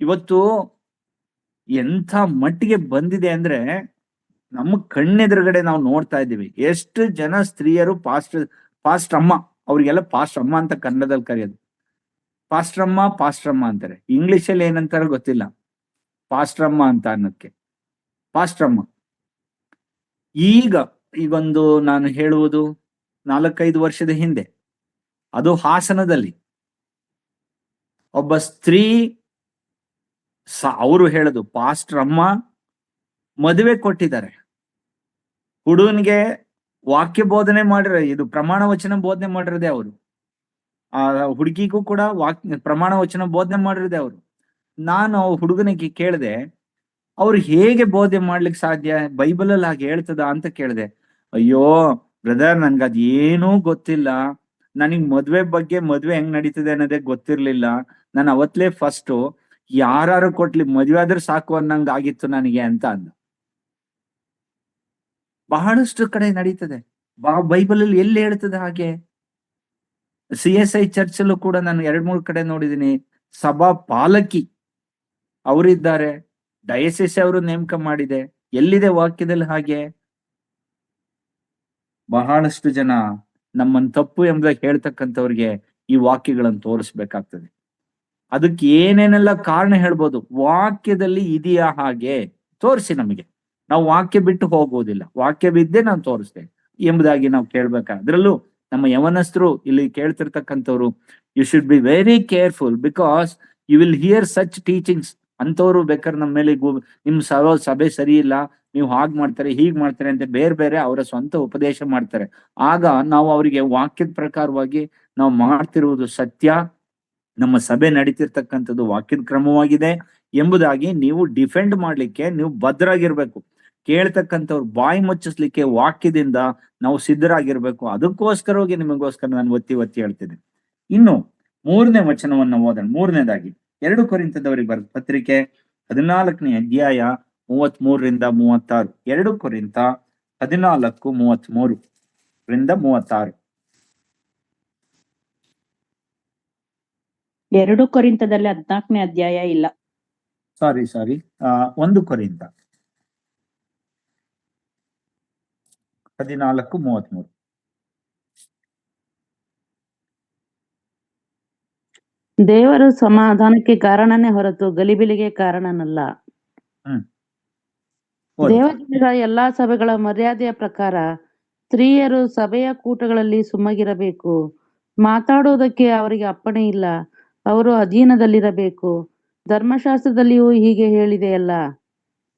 ಇವತ್ತು ಎಂಥ ಮಟ್ಟಿಗೆ ಬಂದಿದೆ ಅಂದ್ರೆ, ನಮ್ಮ ಕಣ್ಣೆದುರುಗಡೆ ನಾವು ನೋಡ್ತಾ ಇದ್ದೀವಿ. ಎಷ್ಟು ಜನ ಸ್ತ್ರೀಯರು ಪಾಸ್ಟ್ರಮ್ಮ, ಅವ್ರಿಗೆಲ್ಲ ಪಾಸ್ಟ್ರಮ್ಮ ಅಂತ ಕನ್ನಡದಲ್ಲಿ ಕರೆಯೋದು. ಪಾಸ್ಟ್ರಮ್ಮ ಅಂತಾರೆ. ಇಂಗ್ಲಿಷಲ್ಲಿ ಏನಂತಾರ ಗೊತ್ತಿಲ್ಲ, ಪಾಸ್ಟ್ರಮ್ಮ ಅಂತ ಅನ್ನೋದಕ್ಕೆ. ಪಾಸ್ಟ್ರಮ್ಮ ಈಗೊಂದು ನಾನು ಹೇಳುವುದು 4-5 ವರ್ಷದ ಹಿಂದೆ, ಅದು ಹಾಸನದಲ್ಲಿ ಒಬ್ಬ ಸ್ತ್ರೀ, ಅವರು ಹೇಳೋದು ಪಾಸ್ಟ್ರಮ್ಮ ಮದುವೆ ಕೊಟ್ಟಿದ್ದಾರೆ. ಹುಡುಗನಿಗೆ ವಾಕ್ಯ ಬೋಧನೆ ಮಾಡಿರೋ, ಇದು ಪ್ರಮಾಣ ವಚನ ಬೋಧನೆ ಮಾಡಿರೋದೇ ಅವರು. ಆ ಹುಡುಗಿಗೂ ಕೂಡ ಪ್ರಮಾಣ ವಚನ ಬೋಧನೆ ಮಾಡಿರೋದೇ ಅವರು. ನಾನು ಹುಡುಗನಿಗೆ ಕೇಳಿದೆ, ಅವ್ರು ಹೇಗೆ ಬೋಧನೆ ಮಾಡ್ಲಿಕ್ಕೆ ಸಾಧ್ಯ? ಬೈಬಲಲ್ಲಿ ಹಾಗೆ ಹೇಳ್ತದ ಅಂತ ಕೇಳಿದೆ. ಅಯ್ಯೋ ಬ್ರದರ್, ನನ್ಗದ್ ಏನೂ ಗೊತ್ತಿಲ್ಲ, ನನಗ್ ಮದ್ವೆ ಹೆಂಗ್ ನಡೀತದೆ ಅನ್ನೋದೇ ಗೊತ್ತಿರ್ಲಿಲ್ಲ. ನಾನು ಅವತ್ಲೇ ಫಸ್ಟ್ ಯಾರು ಕೊಟ್ಲಿ ಮದ್ವೆ ಆದ್ರೆ ಸಾಕು ಅನ್ನಂಗ್ ಆಗಿತ್ತು ನನಗೆ ಅಂತ ಅಂದ. ಬಹಳಷ್ಟು ಕಡೆ ನಡೀತದೆ. ಬೈಬಲಲ್ಲಿ ಎಲ್ಲಿ ಹೇಳ್ತದೆ ಹಾಗೆ? CSI ಚರ್ಚಲ್ಲೂ ಕೂಡ ನಾನು 2-3 ಕಡೆ ನೋಡಿದೀನಿ. ಸಭಾ ಪಾಲಕಿ ಅವರಿದ್ದಾರೆ, ಡಯಸಿಸ್ ಅವರು ನೇಮಕ ಮಾಡಿದೆ. ಎಲ್ಲಿದೆ ವಾಕ್ಯದಲ್ಲಿ ಹಾಗೆ? ಬಹಳಷ್ಟು ಜನ ನಮ್ಮನ್ ತಪ್ಪು ಎಂಬುದಾಗಿ ಹೇಳ್ತಕ್ಕಂಥವ್ರಿಗೆ ಈ ವಾಕ್ಯಗಳನ್ನು ತೋರಿಸ್ಬೇಕಾಗ್ತದೆ. ಅದಕ್ಕೆ ಏನೇನೆಲ್ಲ ಕಾರಣ ಹೇಳ್ಬೋದು. ವಾಕ್ಯದಲ್ಲಿ ಇದೆಯಾ ಹಾಗೆ ತೋರಿಸಿ ನಮಗೆ. ನಾವು ವಾಕ್ಯ ಬಿಟ್ಟು ಹೋಗುವುದಿಲ್ಲ, ವಾಕ್ಯ ಬಿದ್ದೇ ನಾವು ತೋರಿಸ್ತೇವೆ ಎಂಬುದಾಗಿ ನಾವು ಕೇಳ್ಬೇಕಾದ್ರೆ, ಅದರಲ್ಲೂ ನಮ್ಮ ಯವನಸ್ಥರು ಇಲ್ಲಿ ಕೇಳ್ತಿರ್ತಕ್ಕಂಥವ್ರು, you should be very careful because you will hear such teachings. ಅಂತವ್ರು ಬೇಕಾದ್ರೆ ನಮ್ಮ ಮೇಲೆ ನಿಮ್ ಸಭೆ ಸರಿ ಇಲ್ಲ, ನೀವು ಹಾಗ್ ಮಾಡ್ತಾರೆ ಹೀಗ್ ಮಾಡ್ತಾರೆ ಅಂತ ಬೇರೆ ಅವರ ಸ್ವಂತ ಉಪದೇಶ ಮಾಡ್ತಾರೆ. ಆಗ ನಾವು ಅವರಿಗೆ ವಾಕ್ಯದ ಪ್ರಕಾರವಾಗಿ ನಾವು ಮಾಡ್ತಿರುವುದು ಸತ್ಯ, ನಮ್ಮ ಸಭೆ ನಡೀತಿರ್ತಕ್ಕಂಥದ್ದು ವಾಕ್ಯದ ಕ್ರಮವಾಗಿದೆ ಎಂಬುದಾಗಿ ನೀವು ಡಿಫೆಂಡ್ ಮಾಡ್ಲಿಕ್ಕೆ ನೀವು ಭದ್ರಾಗಿರ್ಬೇಕು. ಕೇಳ್ತಕ್ಕಂಥವ್ರು ಬಾಯಿ ಮುಚ್ಚಿಸ್ಲಿಕ್ಕೆ ವಾಕ್ಯದಿಂದ ನಾವು ಸಿದ್ಧರಾಗಿರ್ಬೇಕು. ಅದಕ್ಕೋಸ್ಕರವಾಗಿ ನಿಮಗೋಸ್ಕರ ನಾನು ಒತ್ತಿ ಹೇಳ್ತಿದ್ದೆ. ಇನ್ನು 3ನೇ ವಚನವನ್ನ ಓದೋಣ. 3ನೇದಾಗಿ 2 ಕೊರಿಂಥದವರಿಗೆ ಬರೆದ ಪತ್ರಿಕೆ 14ನೇ ಅಧ್ಯಾಯ 33-36. 2 ಕೊರಿಂಥ 14:33-36. 2 ಕೊರಿಂಥದಲ್ಲಿ 14ನೇ ಅಧ್ಯಾಯ ಇಲ್ಲ. ಸಾರಿ 1 ಕೊರಿಂಥ 14:33. ದೇವರು ಸಮಾಧಾನಕ್ಕೆ ಕಾರಣನೇ ಹೊರತು ಗಲಿಬಿಲಿಗೆ ಕಾರಣನಲ್ಲ. ದೇವಜನರ ಎಲ್ಲಾ ಸಭೆಗಳ ಮರ್ಯಾದೆಯ ಪ್ರಕಾರ ಸ್ತ್ರೀಯರು ಸಭೆಯ ಕೂಟಗಳಲ್ಲಿ ಸುಮ್ಮಗಿರಬೇಕು. ಮಾತಾಡುವುದಕ್ಕೆ ಅವರಿಗೆ ಅಪ್ಪಣೆ ಇಲ್ಲ, ಅವರು ಅಧೀನದಲ್ಲಿರಬೇಕು. ಧರ್ಮಶಾಸ್ತ್ರದಲ್ಲಿಯೂ ಹೀಗೆ ಹೇಳಿದೆಯಲ್ಲ.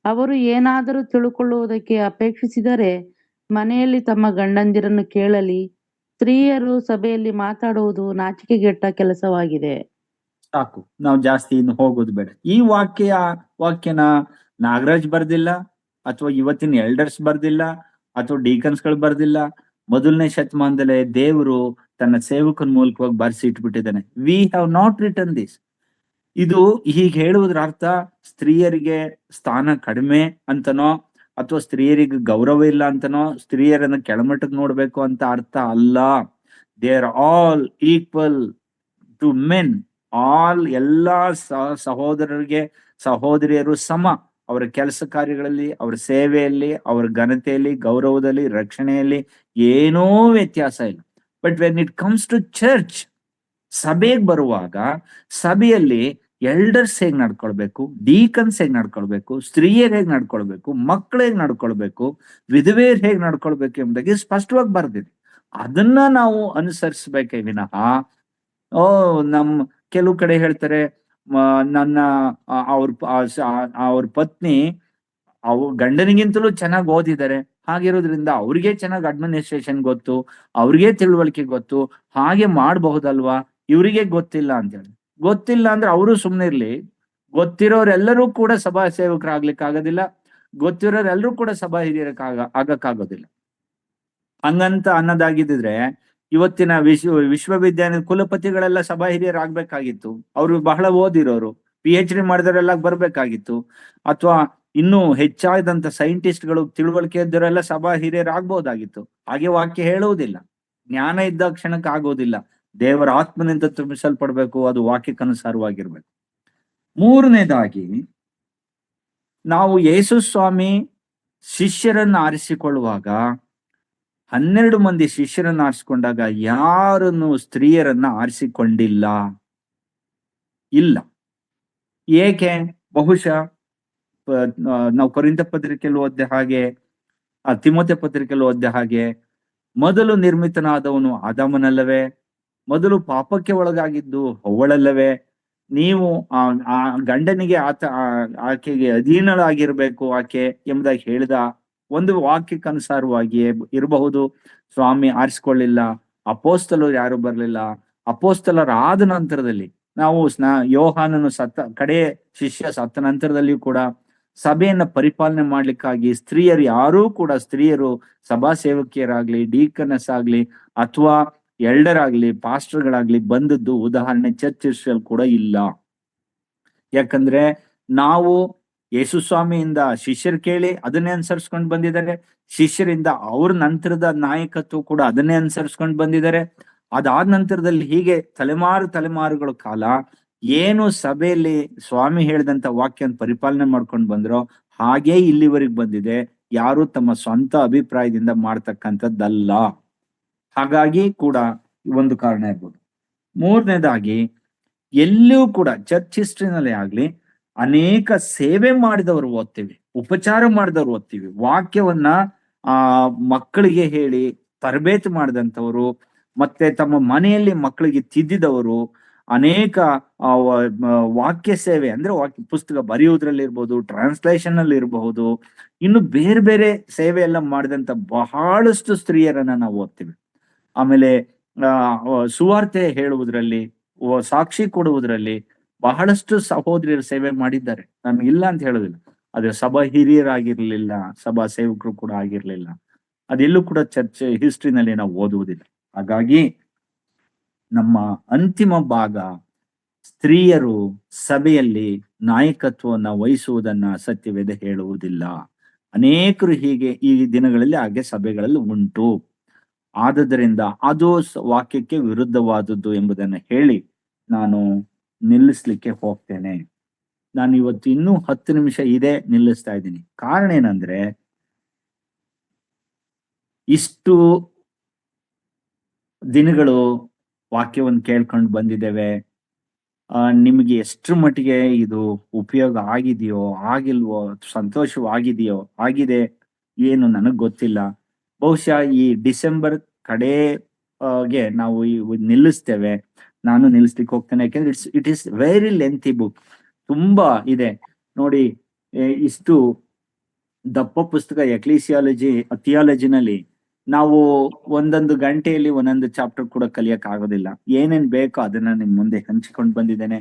ಅವರು ಏನಾದರೂ ತಿಳುಕೊಳ್ಳುವುದಕ್ಕೆ ಅಪೇಕ್ಷಿಸಿದರೆ ಮನೆಯಲ್ಲಿ ತಮ್ಮ ಗಂಡಂದಿರನ್ನು ಕೇಳಲಿ. ಸ್ತ್ರೀಯರು ಸಭೆಯಲ್ಲಿ ಮಾತಾಡುವುದು ನಾಚಿಕೆಗೆಟ್ಟ ಕೆಲಸವಾಗಿದೆ. ಸಾಕು, ನಾವು ಜಾಸ್ತಿ ಇನ್ನು ಹೋಗೋದು ಬೇಡ. ಈ ವಾಕ್ಯನ ನಾಗರಾಜ್ ಬರ್ದಿಲ್ಲ, ಅಥವಾ ಇವತ್ತಿನ ಎಲ್ಡರ್ಸ್ ಬರ್ದಿಲ್ಲ, ಅಥವಾ ಡೀಕನ್ಸ್ಗಳು ಬರ್ದಿಲ್ಲ. ಮೊದಲನೇ ಶತಮಾನದಲ್ಲೇ ದೇವರು ತನ್ನ ಸೇವಕನ ಮೂಲಕವಾಗಿ ಬರ್ಸಿ ಇಟ್ಬಿಟ್ಟಿದ್ದಾನೆ. We have not written this. ಇದು ಹೀಗೆ ಹೇಳುವುದರ ಅರ್ಥ ಸ್ತ್ರೀಯರಿಗೆ ಸ್ಥಾನ ಕಡಿಮೆ ಅಂತನೋ, ಅಥವಾ ಸ್ತ್ರೀಯರಿಗೆ ಗೌರವ ಇಲ್ಲ ಅಂತನೋ, ಸ್ತ್ರೀಯರನ್ನ ಕೆಳಮಟ್ಟಕ್ಕೆ ನೋಡ್ಬೇಕು ಅಂತ ಅರ್ಥ ಅಲ್ಲ. They are all equal to men. ಎಲ್ಲಾ ಸಹೋದರರಿಗೆ ಸಹೋದರಿಯರು ಸಮ. ಅವರ ಕೆಲಸ ಕಾರ್ಯಗಳಲ್ಲಿ, ಅವರ ಸೇವೆಯಲ್ಲಿ, ಅವರ ಘನತೆಯಲ್ಲಿ, ಗೌರವದಲ್ಲಿ, ರಕ್ಷಣೆಯಲ್ಲಿ ಏನೋ ವ್ಯತ್ಯಾಸ ಇಲ್ಲ. But when it comes to church, ಸಭೆಗೆ ಬರುವಾಗ ಸಭೆಯಲ್ಲಿ ಎಲ್ಡರ್ಸ್ ಹೇಗ್ ನಡ್ಕೊಳ್ಬೇಕು, ಡೀಕನ್ಸ್ ಹೇಗ್ ನಡ್ಕೊಳ್ಬೇಕು, ಸ್ತ್ರೀಯರ್ ಹೇಗ್ ನಡ್ಕೊಳ್ಬೇಕು, ಮಕ್ಕಳು ಹೇಗ್ ನಡ್ಕೊಳ್ಬೇಕು, ವಿಧವೆಯರ್ ಹೇಗ್ ನಡ್ಕೊಳ್ಬೇಕು ಎಂಬುದಾಗಿ ಸ್ಪಷ್ಟವಾಗಿ ಬರ್ದಿದೆ. ಅದನ್ನ ನಾವು ಅನುಸರಿಸ್ಬೇಕೇ ವಿನಃ ಕೆಲವು ಕಡೆ ಹೇಳ್ತಾರೆ ಅವ್ರ ಪತ್ನಿ ಗಂಡನಿಗಿಂತಲೂ ಚೆನ್ನಾಗಿ ಓದಿದ್ದಾರೆ, ಹಾಗಿರೋದ್ರಿಂದ ಅವ್ರಿಗೆ ಚೆನ್ನಾಗಿ ಅಡ್ಮಿನಿಸ್ಟ್ರೇಷನ್ ಗೊತ್ತು, ಅವ್ರಿಗೆ ತಿಳುವಳಿಕೆ ಗೊತ್ತು, ಹಾಗೆ ಮಾಡಬಹುದಲ್ವಾ, ಇವ್ರಿಗೆ ಗೊತ್ತಿಲ್ಲ ಅಂತ ಹೇಳಿ. ಗೊತ್ತಿಲ್ಲ ಅಂದ್ರೆ ಅವರು ಸುಮ್ನೆ ಇರ್ಲಿ. ಗೊತ್ತಿರೋರೆಲ್ಲರೂ ಕೂಡ ಸಭಾ ಸೇವಕರಾಗ್ಲಿಕ್ಕೆ ಆಗೋದಿಲ್ಲ, ಗೊತ್ತಿರೋರೆಲ್ಲರೂ ಕೂಡ ಸಭಾ ಹಿರಿಯರಕ್ಕೆ ಆಗಕ್ಕಾಗೋದಿಲ್ಲ. ಹಂಗಂತ ಅನ್ನೋದಾಗಿದ್ದಿದ್ರೆ ಇವತ್ತಿನ ವಿಶ್ವವಿದ್ಯಾಲಯದ ಕುಲಪತಿಗಳೆಲ್ಲ ಸಭಾ ಹಿರಿಯರಾಗ್ಬೇಕಾಗಿತ್ತು. ಅವರು ಬಹಳ ಓದಿರೋರು, PhD ಮಾಡಿದವರೆಲ್ಲ ಬರ್ಬೇಕಾಗಿತ್ತು. ಅಥವಾ ಇನ್ನೂ ಹೆಚ್ಚಾದಂತ ಸೈಂಟಿಸ್ಟ್ಗಳು, ತಿಳುವಳಿಕೆ ಇದ್ದವರೆಲ್ಲ ಸಭಾ ಹಿರಿಯರಾಗ್ಬೋದಾಗಿತ್ತು. ಹಾಗೆ ವಾಕ್ಯ ಹೇಳುವುದಿಲ್ಲ. ಜ್ಞಾನ ಇದ್ದ ಕ್ಷಣಕ್ಕೆ ಆಗೋದಿಲ್ಲ. ದೇವರ ಆತ್ಮನಿಂದ ತುಂಬಿಸಲ್ಪಡ್ಬೇಕು, ಅದು ವಾಕ್ಯಕ್ಕನುಸಾರವಾಗಿರ್ಬೇಕು. ಮೂರನೇದಾಗಿ, ನಾವು ಯೇಸು ಸ್ವಾಮಿ ಶಿಷ್ಯರನ್ನ ಆರಿಸಿಕೊಳ್ಳುವಾಗ 12 ಮಂದಿ ಶಿಷ್ಯರನ್ನ ಆರಿಸಿಕೊಂಡಾಗ ಯಾರನ್ನು ಸ್ತ್ರೀಯರನ್ನ ಆರಿಸಿಕೊಂಡಿಲ್ಲ. ಇಲ್ಲ. ಏಕೆ? ಬಹುಶಃ ನಾವು ಕೊರಿಂಥ ಪತ್ರಿಕೆಯಲ್ಲಿ ಓದ್ದೆ ಹಾಗೆ, ತಿಮೋಥೆ ಪತ್ರಿಕೆಯಲ್ಲಿ ಓದ್ದೆ ಹಾಗೆ, ಮೊದಲು ನಿರ್ಮಿತನಾದವನು ಆದಾಮನಲ್ಲವೇ? ಮೊದಲು ಪಾಪಕ್ಕೆ ಒಳಗಾಗಿದ್ದು ಹವ್ವಳಲ್ಲವೇ? ನೀವು ಆ ಗಂಡನಿಗೆ ಆಕೆಗೆ ಅಧೀನಳಾಗಿರ್ಬೇಕು ಆಕೆ ಎಂಬುದಾಗಿ ಹೇಳಿದ ಒಂದು ವಾಕ್ಯಕ್ಕನುಸಾರವಾಗಿಯೇ ಇರಬಹುದು. ಸ್ವಾಮಿ ಆರಿಸಿಕೊಳ್ಳಿಲ್ಲ. ಅಪೋಸ್ತಲರು ಯಾರು ಬರಲಿಲ್ಲ. ಅಪೋಸ್ತಲರಾದ ನಂತರದಲ್ಲಿ ನಾವು ಯೋಹಾನನು ಕಡೆ ಶಿಷ್ಯ ಸತ್ತ ನಂತರದಲ್ಲಿಯೂ ಕೂಡ ಸಭೆಯನ್ನ ಪರಿಪಾಲನೆ ಮಾಡ್ಲಿಕ್ಕಾಗಿ ಸ್ತ್ರೀಯರು ಸಭಾ ಸೇವಕಿಯರಾಗ್ಲಿ, ಡೀಕನಸ್ ಆಗ್ಲಿ, ಅಥವಾ ಎಲ್ಡರ್ ಆಗ್ಲಿ, ಪಾಸ್ಟರ್ಗಳಾಗ್ಲಿ ಬಂದದ್ದು ಉದಾಹರಣೆ ಚರ್ಚ್ ಕೂಡ ಇಲ್ಲ. ಯಾಕಂದ್ರೆ ನಾವು ಯೇಸು ಸ್ವಾಮಿಯಿಂದ ಶಿಷ್ಯರು ಕೇಳಿ ಅದನ್ನೇ ಅನುಸರಿಸ್ಕೊಂಡು ಬಂದಿದ್ದಾರೆ. ಶಿಷ್ಯರಿಂದ ಅವ್ರ ನಂತರದ ನಾಯಕತ್ವ ಕೂಡ ಅದನ್ನೇ ಅನುಸರಿಸ್ಕೊಂಡು ಬಂದಿದ್ದಾರೆ. ಅದಾದ ನಂತರದಲ್ಲಿ ಹೀಗೆ ತಲೆಮಾರುಗಳ ಕಾಲ ಏನು ಸಭೆಯಲ್ಲಿ ಸ್ವಾಮಿ ಹೇಳಿದಂತ ವಾಕ್ಯನ ಪರಿಪಾಲನೆ ಮಾಡ್ಕೊಂಡು ಬಂದ್ರೋ ಹಾಗೇ ಇಲ್ಲಿವರೆಗೆ ಬಂದಿದೆ. ಯಾರು ತಮ್ಮ ಸ್ವಂತ ಅಭಿಪ್ರಾಯದಿಂದ ಮಾಡ್ತಕ್ಕಂಥದ್ದಲ್ಲ. ಹಾಗಾಗಿ ಕೂಡ ಒಂದು ಕಾರಣ ಇರ್ಬೋದು. ಮೂರನೇದಾಗಿ, ಎಲ್ಲೂ ಕೂಡ ಚರ್ಚ್ ಹಿಸ್ಟ್ರಿನಲ್ಲಿ ಆಗ್ಲಿ ಅನೇಕ ಸೇವೆ ಮಾಡಿದವರು ಓದ್ತೀವಿ, ಉಪಚಾರ ಮಾಡಿದವರು ಓದ್ತೀವಿ, ವಾಕ್ಯವನ್ನ ಮಕ್ಕಳಿಗೆ ಹೇಳಿ ತರಬೇತಿ ಮಾಡಿದಂಥವ್ರು, ಮತ್ತೆ ತಮ್ಮ ಮನೆಯಲ್ಲಿ ಮಕ್ಕಳಿಗೆ ತಿದ್ದಿದವರು, ಅನೇಕ ವಾಕ್ಯ ಸೇವೆ ಅಂದ್ರೆ ಪುಸ್ತಕ ಬರೆಯುವುದ್ರಲ್ಲಿ ಇರ್ಬೋದು, ಟ್ರಾನ್ಸ್ಲೇಷನ್ ಅಲ್ಲಿ ಇರಬಹುದು, ಇನ್ನು ಬೇರೆ ಬೇರೆ ಸೇವೆ ಎಲ್ಲ ಮಾಡಿದಂತ ಬಹಳಷ್ಟು ಸ್ತ್ರೀಯರನ್ನ ನಾವು ಓದ್ತೀವಿ. ಆಮೇಲೆ ಸುವಾರ್ತೆ ಹೇಳುವುದರಲ್ಲಿ, ಸಾಕ್ಷಿ ಕೊಡುವುದರಲ್ಲಿ ಬಹಳಷ್ಟು ಸಹೋದರಿಯರು ಸೇವೆ ಮಾಡಿದ್ದಾರೆ. ನಾನು ಇಲ್ಲ ಅಂತ ಹೇಳೋದಿಲ್ಲ. ಆದ್ರೆ ಸಭಾ ಹಿರಿಯರಾಗಿರ್ಲಿಲ್ಲ, ಸಭಾ ಸೇವಕರು ಕೂಡ ಆಗಿರ್ಲಿಲ್ಲ. ಅದೆಲ್ಲೂ ಕೂಡ ಚರ್ಚ್ ಹಿಸ್ಟ್ರಿನಲ್ಲಿ ನಾವು ಓದುವುದಿಲ್ಲ. ಹಾಗಾಗಿ ನಮ್ಮ ಅಂತಿಮ ಭಾಗ, ಸ್ತ್ರೀಯರು ಸಭೆಯಲ್ಲಿ ನಾಯಕತ್ವವನ್ನ ವಹಿಸುವುದನ್ನ ಸತ್ಯವೇದ ಹೇಳುವುದಿಲ್ಲ. ಅನೇಕರು ಹೀಗೆ ಈ ದಿನಗಳಲ್ಲಿ ಹಾಗೆ ಸಭೆಗಳಲ್ಲಿ ಉಂಟು. ಆದುದರಿಂದ ಅದು ವಾಕ್ಯಕ್ಕೆ ವಿರುದ್ಧವಾದದ್ದು ಎಂಬುದನ್ನು ಹೇಳಿ ನಾನು ನಿಲ್ಲಿಸ್ಲಿಕ್ಕೆ ಹೋಗ್ತೇನೆ. ನಾನು ಇವತ್ತು ಇನ್ನೂ 10 ನಿಮಿಷ ಇದೆ ನಿಲ್ಲಿಸ್ತಾ ಇದ್ದೀನಿ. ಕಾರಣ ಏನಂದ್ರೆ, ಇಷ್ಟು ದಿನಗಳು ವಾಕ್ಯವನ್ನು ಕೇಳ್ಕೊಂಡು ಬಂದಿದ್ದೇವೆ. ನಿಮಗೆ ಎಷ್ಟರ ಮಟ್ಟಿಗೆ ಇದು ಉಪಯೋಗ ಆಗಿದೆಯೋ ಆಗಿಲ್ವೋ, ಸಂತೋಷವಾಗಿದೆಯೋ ಆಗಿದೆ ಏನು ನನಗ್ ಗೊತ್ತಿಲ್ಲ. ಬಹುಶಃ ಈ ಡಿಸೆಂಬರ್ ಕಡೆಗೆ ನಾವು ನಿಲ್ಲಿಸ್ತೇವೆ. ನಾನು ನಿಲ್ಲಿಸ್ಲಿಕ್ಕೆ ಹೋಗ್ತೇನೆ. ಯಾಕೆಂದ್ರೆ it is very lengthy book, ತುಂಬಾ ಇದೆ ನೋಡಿ. ಇಷ್ಟು ದಪ್ಪ ಪುಸ್ತಕ ಥಿಯಾಲಜಿನಲ್ಲಿ ನಾವು ಒಂದೊಂದು ಗಂಟೆಯಲ್ಲಿ ಒಂದೊಂದು ಚಾಪ್ಟರ್ ಕೂಡ ಕಲಿಯಕ್ ಆಗೋದಿಲ್ಲ. ಏನೇನ್ ಬೇಕೋ ಅದನ್ನ ನಿಮ್ ಮುಂದೆ ಹಂಚಿಕೊಂಡು ಬಂದಿದ್ದೇನೆ.